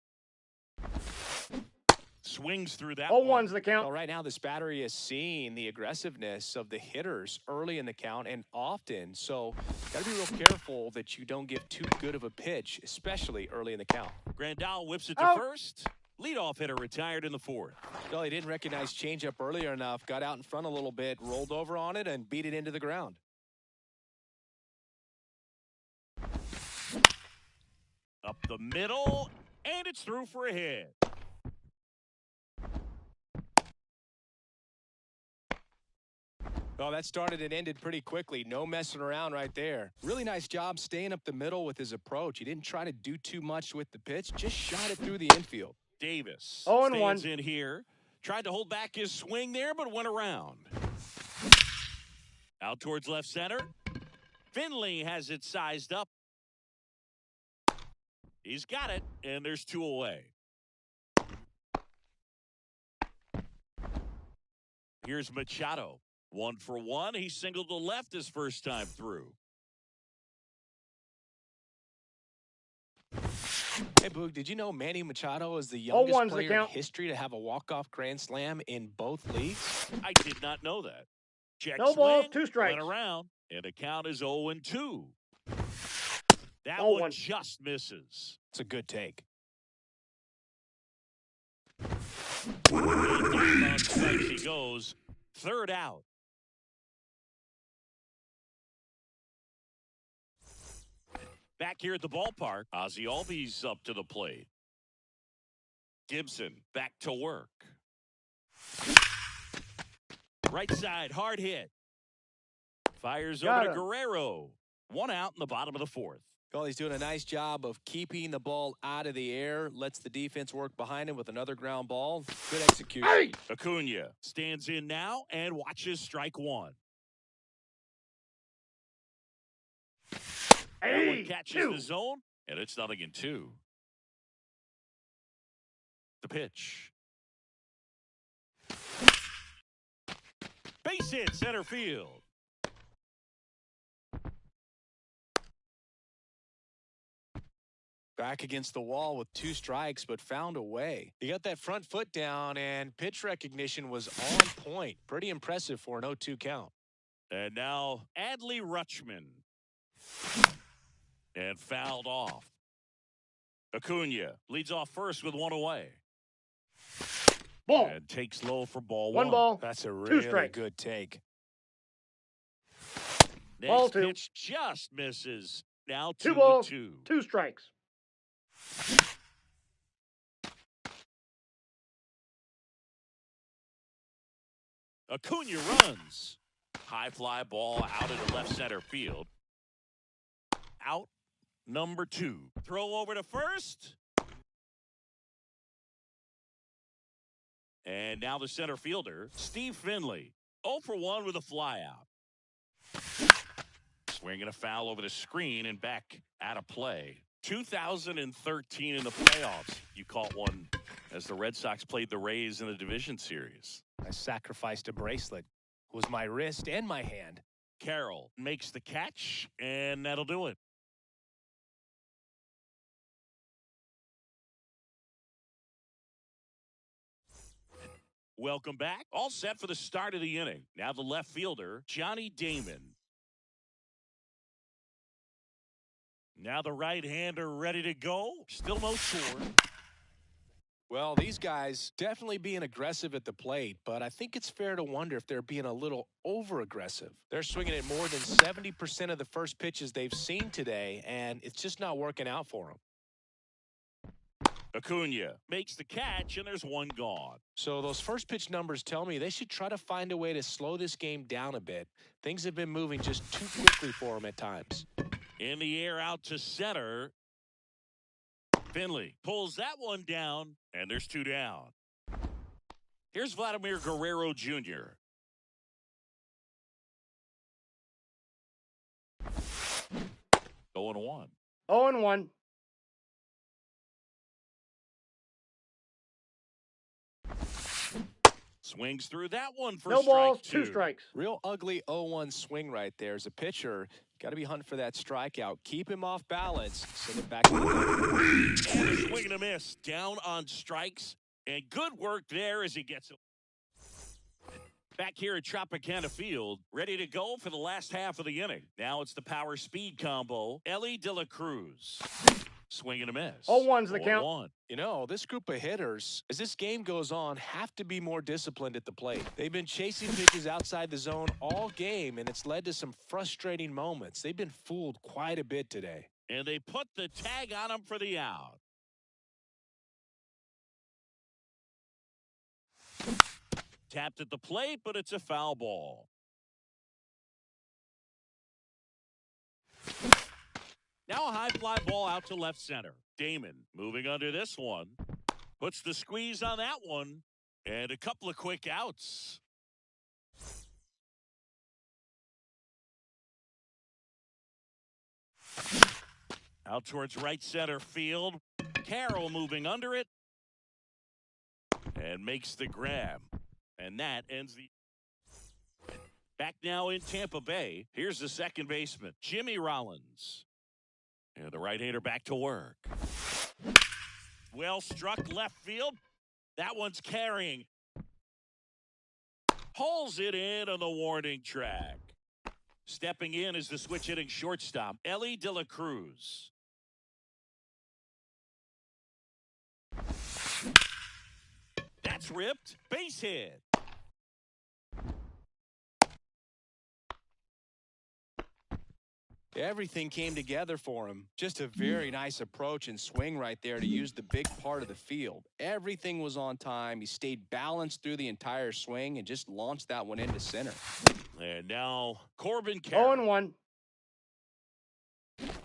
Swings through that 0-1's the Well, count. right now, this battery is seeing the aggressiveness of the hitters early in the count and often. So, got to be real careful that you don't give too good of a pitch, especially early in the count. Grandal whips it to Out. first. Leadoff hitter retired in the fourth. Well, he didn't recognize changeup earlier enough, got out in front a little bit, rolled over on it, and beat it into the ground. Up the middle, and it's through for a hit. Well, that started and ended pretty quickly. No messing around right there. Really nice job staying up the middle with his approach. He didn't try to do too much with the pitch, just shot it through the infield. Davis 0-1. stands in here. Tried to hold back his swing there, but went around. Out towards left center. Finley has it sized up. He's got it, and there's 2 away. Here's Machado. 1 for 1. He singled to left his first time through. Hey, Boog, did you know Manny Machado is the 0-1's youngest the player in count. history to have a walk-off grand slam in both leagues? I did not know that. Check No balls, swing, 2 strikes. went around, and the count is 0-2. That 0-1. one just misses. It's a good take. On strikes he goes. Third out. Back here at the ballpark, Ozzie Albies up to the plate. Gibson back to work. Right side, hard hit. Fires Got over to him. Guerrero. 1 out in the bottom of the fourth. Well, he's doing a nice job of keeping the ball out of the air, lets the defense work behind him with another ground ball. Good execution. Hey. Acuna stands in now and watches strike 1. That one Hey. catches 2. the zone, and it's 0-2. The pitch. Base hit, center field. Back against the wall with 2 strikes, but found a way. He got that front foot down, and pitch recognition was on point. Pretty impressive for an 0-2 count. And now Adley Rutschman. And fouled off. Acuna leads off first with 1 away. Ball. And takes low for ball 1 ball. That's a 2 really strikes. good take. Next Ball 2. pitch just misses. Now 2 balls. 2-2. 2 strikes. Acuna runs. High fly ball out into left center field. Out number 2. Throw over to first. And now the center fielder, Steve Finley. 0 for 1 with a fly out. Swinging a foul over the screen and back out of play. 2013 in the playoffs. You caught one as the Red Sox played the Rays in the division series. I sacrificed a bracelet. It was my wrist and my hand. Carroll makes the catch, and that'll do it. Welcome back. All set for the start of the inning. Now the left fielder, Johnny Damon. Now the right-hander ready to go. Still no score. Well, these guys definitely being aggressive at the plate, but I think it's fair to wonder if they're being a little over-aggressive. They're swinging at more than 70% of the first pitches they've seen today, and it's just not working out for them. Acuna makes the catch, and there's one gone. So those first pitch numbers tell me they should try to find a way to slow this game down a bit. Things have been moving just too quickly for them at times. In the air out to center. Finley pulls that one down, and there's two down. Here's Vladimir Guerrero Jr. Going 1. 0-1. Swings through that one for No balls, strike 2. 2 strikes. Real ugly 0-1 swing right there. As a pitcher, got to be hunting for that strikeout. Keep him off balance. Send it back to the And a swing and a miss. Down on strikes. And good work there as he gets it. Back here at Tropicana Field, ready to go for the last half of the inning. Now it's the power speed combo. Ellie De La Cruz. Swing and a miss. 0-1's the count. 0-1. You know, this group of hitters, as this game goes on, have to be more disciplined at the plate. They've been chasing pitches outside the zone all game, and it's led to some frustrating moments. They've been fooled quite a bit today. And they put the tag on him for the out. Tapped at the plate, but it's a foul ball. Now a high fly ball out to left center. Damon moving under this one. Puts the squeeze on that one. And a couple of quick outs. Out towards right center field. Carroll moving under it. And makes the grab. And that ends the... Back now in Tampa Bay. Here's the second baseman, Jimmy Rollins. And the right-hander back to work. Well struck left field. That one's carrying. Pulls it in on the warning track. Stepping in is the switch hitting shortstop, Ellie De La Cruz. That's ripped. Base hit. Everything came together for him. Just a very nice approach and swing right there to use the big part of the field. Everything was on time. He stayed balanced through the entire swing and just launched that one into center. And now Corbin Carroll. 0-1.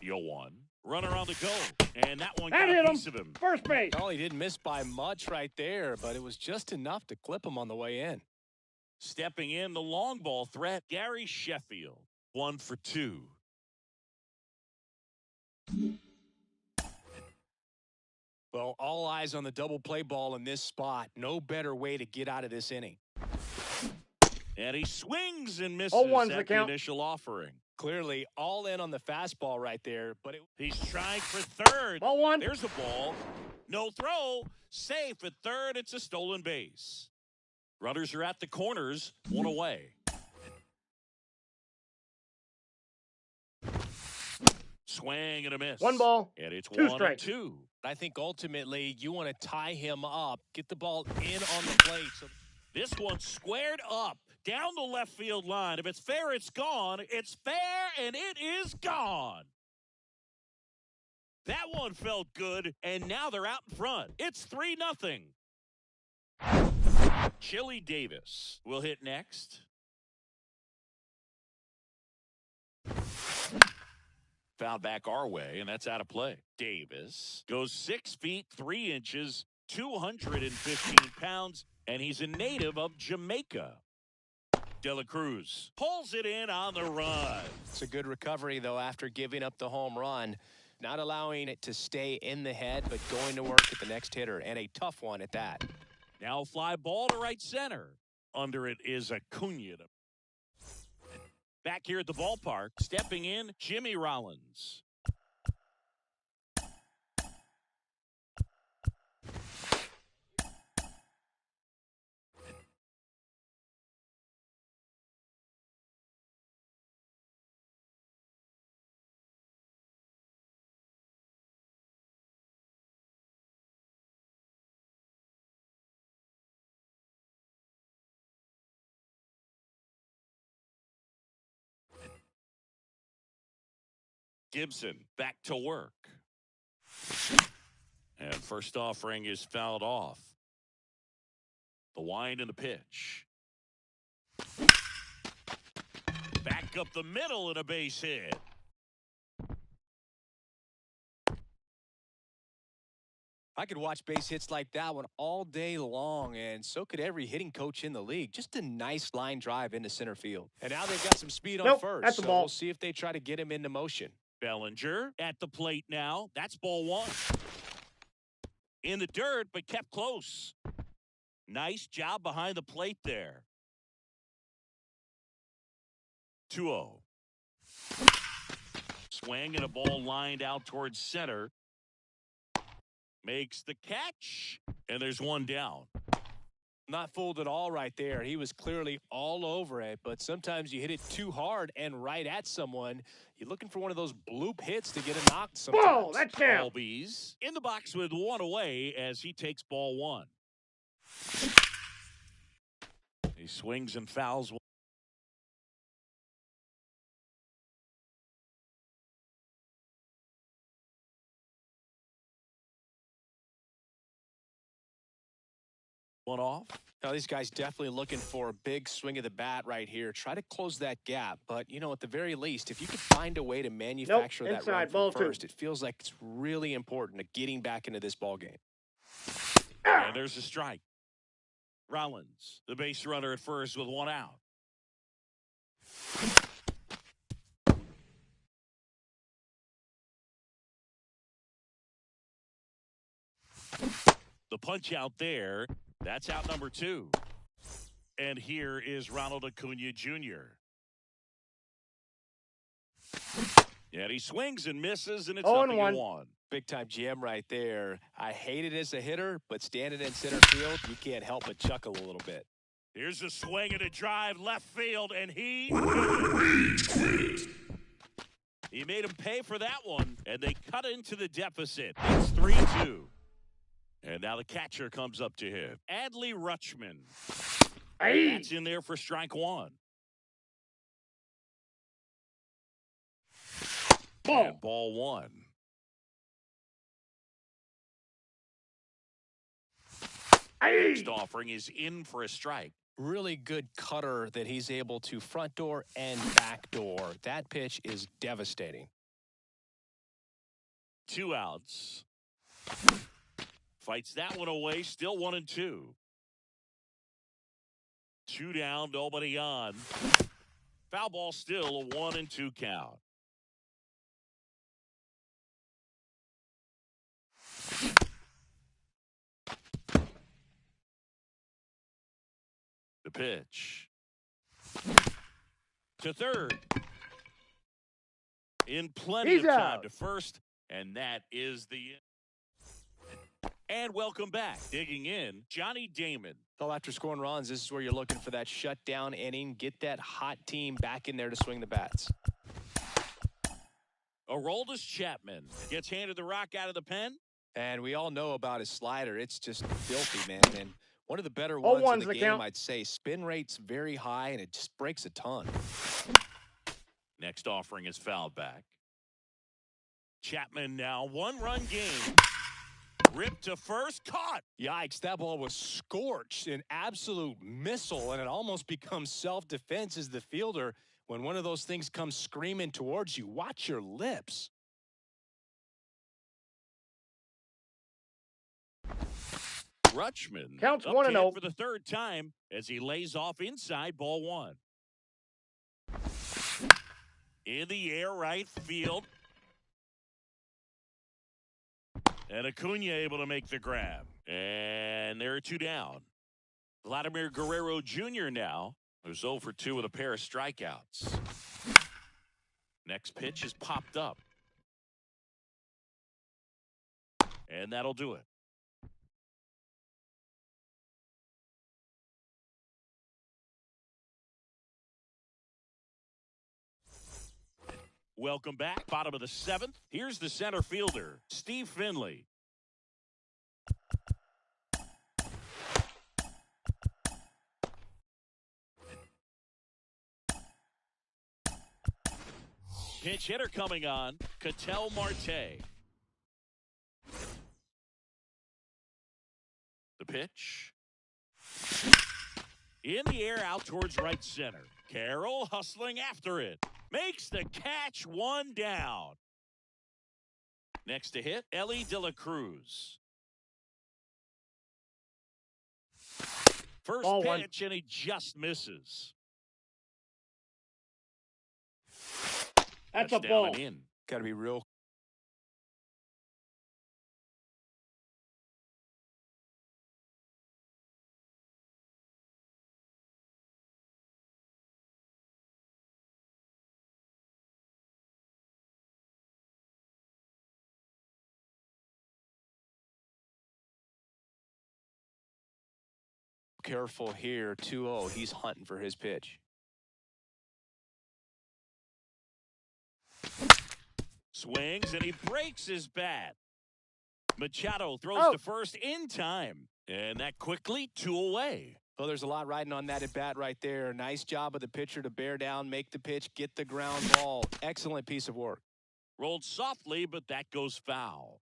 0-1. Runner on the go. And that one That got hit a him. piece of him. First base. Well, he didn't miss by much right there, but it was just enough to clip him on the way in. Stepping in, the long ball threat, Gary Sheffield. 1 for 2. Well, all eyes on the double play ball in this spot. No better way to get out of this inning. And he swings and misses 0-1's the at the count. initial offering. Clearly all in on the fastball right there, but He's trying for third. Ball 1. There's a ball. No throw. Safe at third. It's a stolen base. Runners are at the corners. 1 away. Swing and a miss. 1 ball. And it's 2 1 strikes. and 2. I think ultimately you want to tie him up, get the ball in on the plate. So This one squared up down the left field line. If it's fair, it's gone. It's fair, and it is gone. That one felt good, and now they're out in front. It's 3-0. Chili Davis will hit next. Foul back our way, and that's out of play. Davis goes 6 feet 3 inches, 215 pounds, and he's a native of Jamaica. De La Cruz pulls it in on the run. it's a good recovery, though, after giving up the home run. Not allowing it to stay in the head, but going to work at the next hitter, and a tough one at that. Now fly ball to right center. Under it is Acuna. Back here at the ballpark, stepping in, Jimmy Rollins. Gibson back to work. And first offering is fouled off. The wind and the pitch. Back up the middle and a base hit. I could watch base hits like that one all day long, and so could every hitting coach in the league. Just a nice line drive into center field. And now they've got some speed on first, that's a so ball. we'll see if they try to get him into motion. Bellinger at the plate now. That's ball one. In the dirt, but kept close. Nice job behind the plate there. 2-0. Swing and a ball lined out towards center. Makes the catch, and there's one down. Not fooled at all right there. He was clearly all over it, but sometimes you hit it too hard and right at someone. You're looking for one of those bloop hits to get a knock sometimes. Whoa, that's down. Albies in the box with one away as he takes ball one. He swings and fouls. One off. Now, these guys definitely looking for a big swing of the bat right here. Try to close that gap. But, you know, at the very least, if you could find a way to manufacture that run from first, it feels like it's really important to getting back into this ball game. And there's a strike. Rollins, the base runner at first with one out. The punch out there. That's out number 2. And here is Ronald Acuna Jr. And he swings and misses, and it's 0-1. Big-time jam right there. I hate it as a hitter, but standing in center field, you can't help but chuckle a little bit. Here's a swing and a drive left field, and he made him pay for that one, and they cut into the deficit. It's 3-2. And now the catcher comes up to him. Adley Rutschman. That's in there for strike one. And ball one. Next offering is in for a strike. Really good cutter that he's able to front door and back door. That pitch is devastating. 2 outs. Fights that one away, still 1-2. 2 down, nobody on. Foul ball still, a 1-2 count. The pitch. To third. In plenty of time to first, and that is the end. And welcome back. Digging in, Johnny Damon. Well, after scoring runs, this is where you're looking for that shutdown inning. Get that hot team back in there to swing the bats. Aroldis Chapman gets handed the rock out of the pen. And we all know about his slider. It's just filthy, man. And one of the better ones in the game, I'd say. Spin rate's very high, and it just breaks a ton. Next offering is fouled back. Chapman now 1-run game. Ripped to first, caught. Yikes, that ball was scorched, an absolute missile, and it almost becomes self-defense as the fielder. When one of those things comes screaming towards you, watch your lips. Rutschman counts up 1-0 for the third time as he lays off inside ball one. In the air, right field. And Acuna able to make the grab. And there are 2 down. Vladimir Guerrero Jr. now, who's 0 for 2 with a pair of strikeouts. Next pitch is popped up. And that'll do it. Welcome back. Bottom of the 7th. Here's the center fielder, Steve Finley. Pinch hitter coming on, Ketel Marte. The pitch. In the air out towards right center. Carroll hustling after it. Makes the catch, one down. Next to hit, Elly De La Cruz. First Ball pitch, and he just misses. That's a down ball. and in. Got to be real. Careful here, 2-0. He's hunting for his pitch. Swings, and he breaks his bat. Machado throws to first in time. And that quickly, 2 away. Well, there's a lot riding on that at bat right there. Nice job of the pitcher to bear down, make the pitch, get the ground ball. Excellent piece of work. Rolled softly, but that goes foul.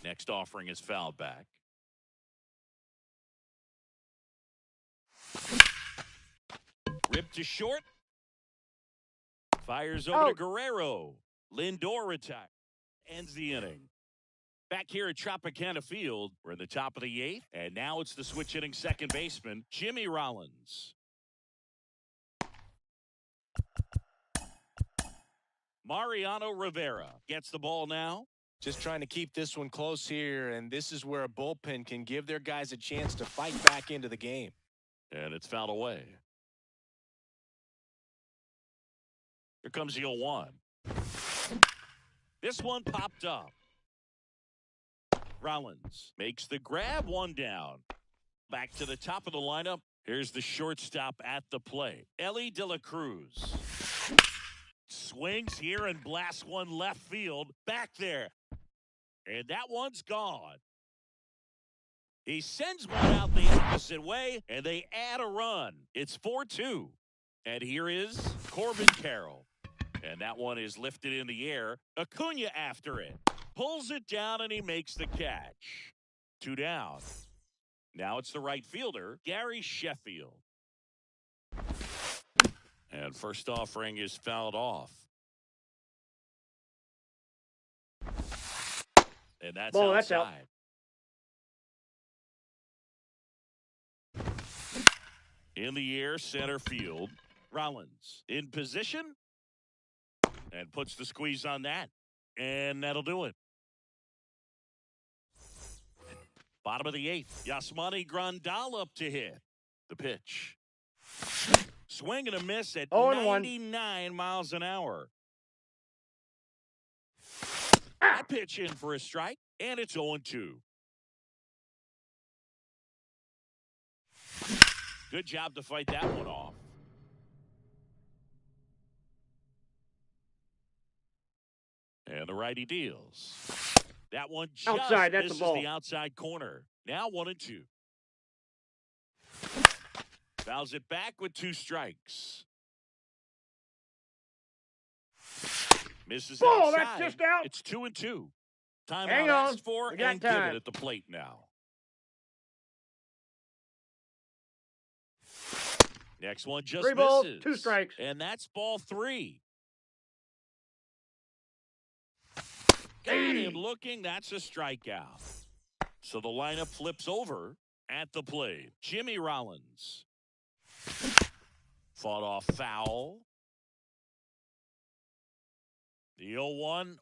Next offering is fouled back. Ripped to short. Fires over to Guerrero. Lindor retired. Ends the inning. Back here at Tropicana Field, we're in the top of the 8th, and now it's the switch hitting second baseman, Jimmy Rollins. Mariano Rivera gets the ball now. Just trying to keep this one close here, and this is where a bullpen can give their guys a chance to fight back into the game. And it's fouled away. Here comes the 0-1. This one popped up. Rollins makes the grab, one down. Back to the top of the lineup. Here's the shortstop at the plate, Elly De La Cruz. Swings here and blasts one left field. Back there. And that one's gone. He sends one out the opposite way, and they add a run. It's 4-2. And here is Corbin Carroll. And that one is lifted in the air. Acuna after it. Pulls it down, and he makes the catch. 2 down. Now it's the right fielder, Gary Sheffield. And first offering is fouled off. And that's outside. That's out. In the air, center field. Rollins in position. And puts the squeeze on that. And that'll do it. Bottom of the 8th. Yasmani Grandal up to hit. The pitch. Swing and a miss at 99 miles an hour. That pitch in for a strike. And it's 0-2. Good job to fight that one off. And the righty deals. That one just outside. That's misses the ball. The outside corner. Now 1-2. Fouls it back with 2 strikes. Misses ball, outside. that's just out. It's 2-2. Timeout Hang on. asked for We got and given time. at the plate now. Next one just 3 balls, misses. 2 strikes. And that's ball 3. Got him looking. That's a strikeout. So the lineup flips over at the plate. Jimmy Rollins. Fought off foul. The 0-1.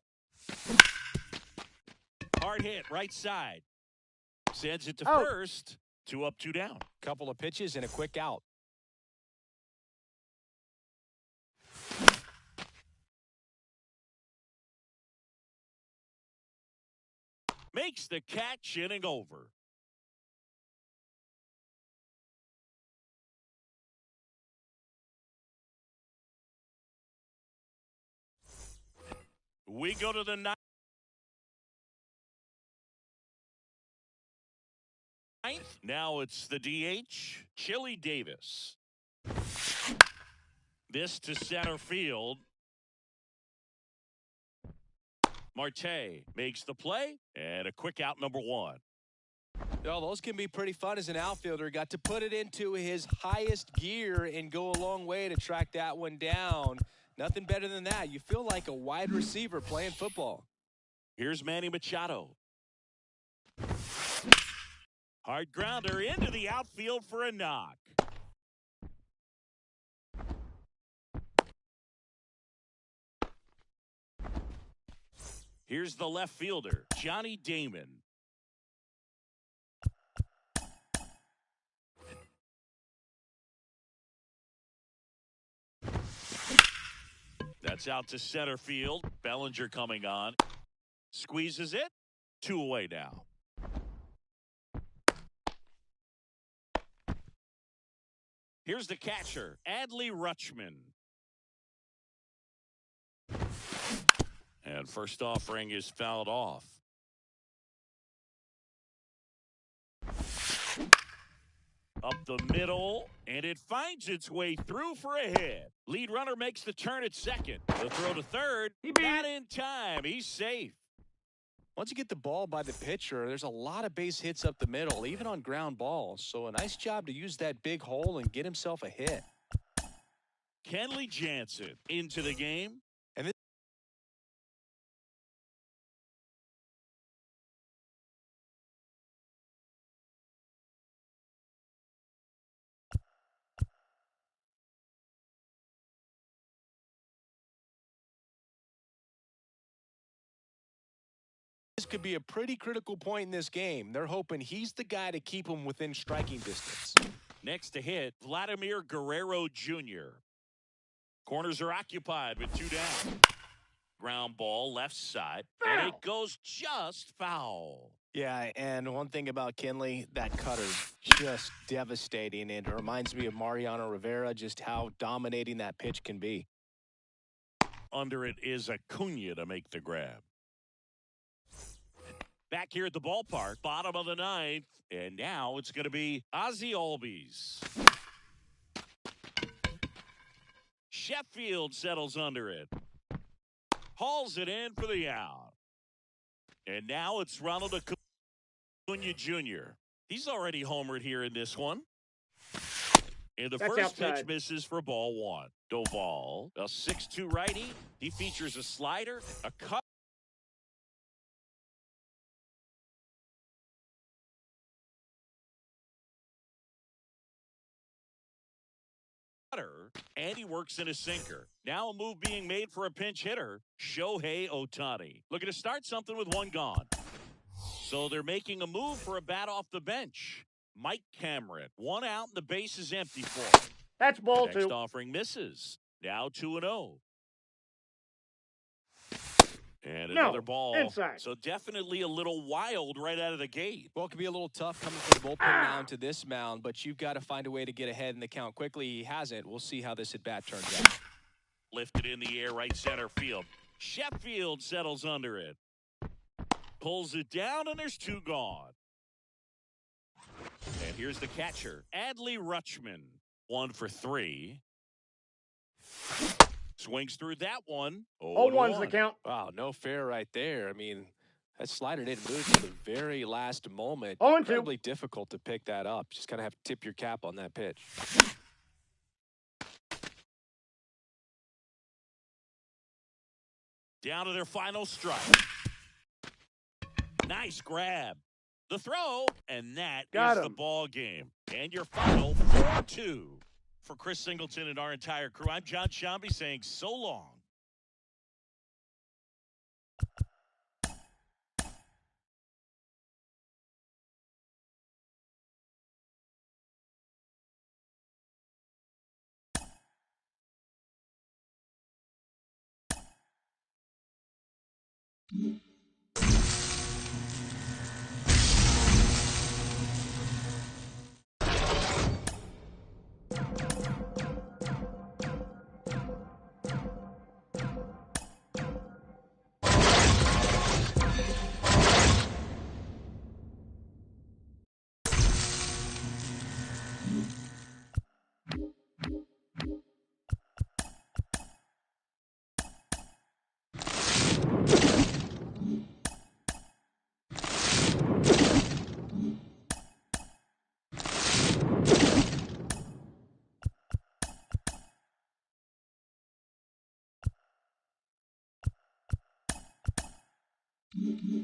Hard hit, right side. Sends it to first. 2 up, 2 down. Couple of pitches and a quick out. Makes the catch, inning over. We go to the 9th. Now it's the DH, Chili Davis. This to center field. Marte makes the play, and a quick out, number one. Oh, those can be pretty fun as an outfielder. Got to put it into his highest gear and go a long way to track that one down. Nothing better than that. You feel like a wide receiver playing football. Here's Manny Machado. Hard grounder into the outfield for a knock. Here's the left fielder, Johnny Damon. That's out to center field. Bellinger coming on. Squeezes it. 2 away now. Here's the catcher, Adley Rutschman. And first offering is fouled off. Up the middle, and it finds its way through for a hit. Lead runner makes the turn at second. The throw to third, not in time. He's safe. Once you get the ball by the pitcher, there's a lot of base hits up the middle, even on ground balls. So a nice job to use that big hole and get himself a hit. Kenley Jansen into the game. This could be a pretty critical point in this game. They're hoping he's the guy to keep them within striking distance. Next to hit, Vladimir Guerrero Jr. Corners are occupied with 2 down. Ground ball left side, Foul. and it goes just foul. Yeah, and one thing about Kenley, that cutter just devastating, and it reminds me of Mariano Rivera, just how dominating that pitch can be. Under it is Acuna to make the grab. Back here at the ballpark, bottom of the 9th, and now it's going to be Ozzie Albies. Sheffield settles under it. Hauls it in for the out. And now it's Ronald Acuna Jr. He's already homered here in this one. And the That's first outside. pitch misses for ball 1. Doval, a 6'2 righty. He features a slider, a cut. And he works in a sinker. Now a move being made for a pinch hitter, Shohei Ohtani. Looking to start something with 1 gone. So they're making a move for a bat off the bench. Mike Cameron, 1 out and the base is empty for him. That's ball Next 2. offering misses. Now 2-0. And No, another ball. inside. So definitely a little wild right out of the gate. Well, it can be a little tough coming from the bullpen mound to this mound, but you've got to find a way to get ahead in the count quickly. He hasn't. We'll see how this at-bat turns out. Lifted in the air, right center field. Sheffield settles under it. Pulls it down, and there's 2 gone. And here's the catcher, Adley Rutschman. 1 for 3. Swings through that one. 0-1's the count. Wow, no fair right there. I mean, that slider didn't move to the very last moment. 0-2. Incredibly difficult to pick that up. Just kind of have to tip your cap on that pitch. Down to their final strike. Nice grab. The throw, and that Got is the him. ball game. And your final 4-2. For Chris Singleton and our entire crew, I'm John Shambi saying so long. Mm-hmm.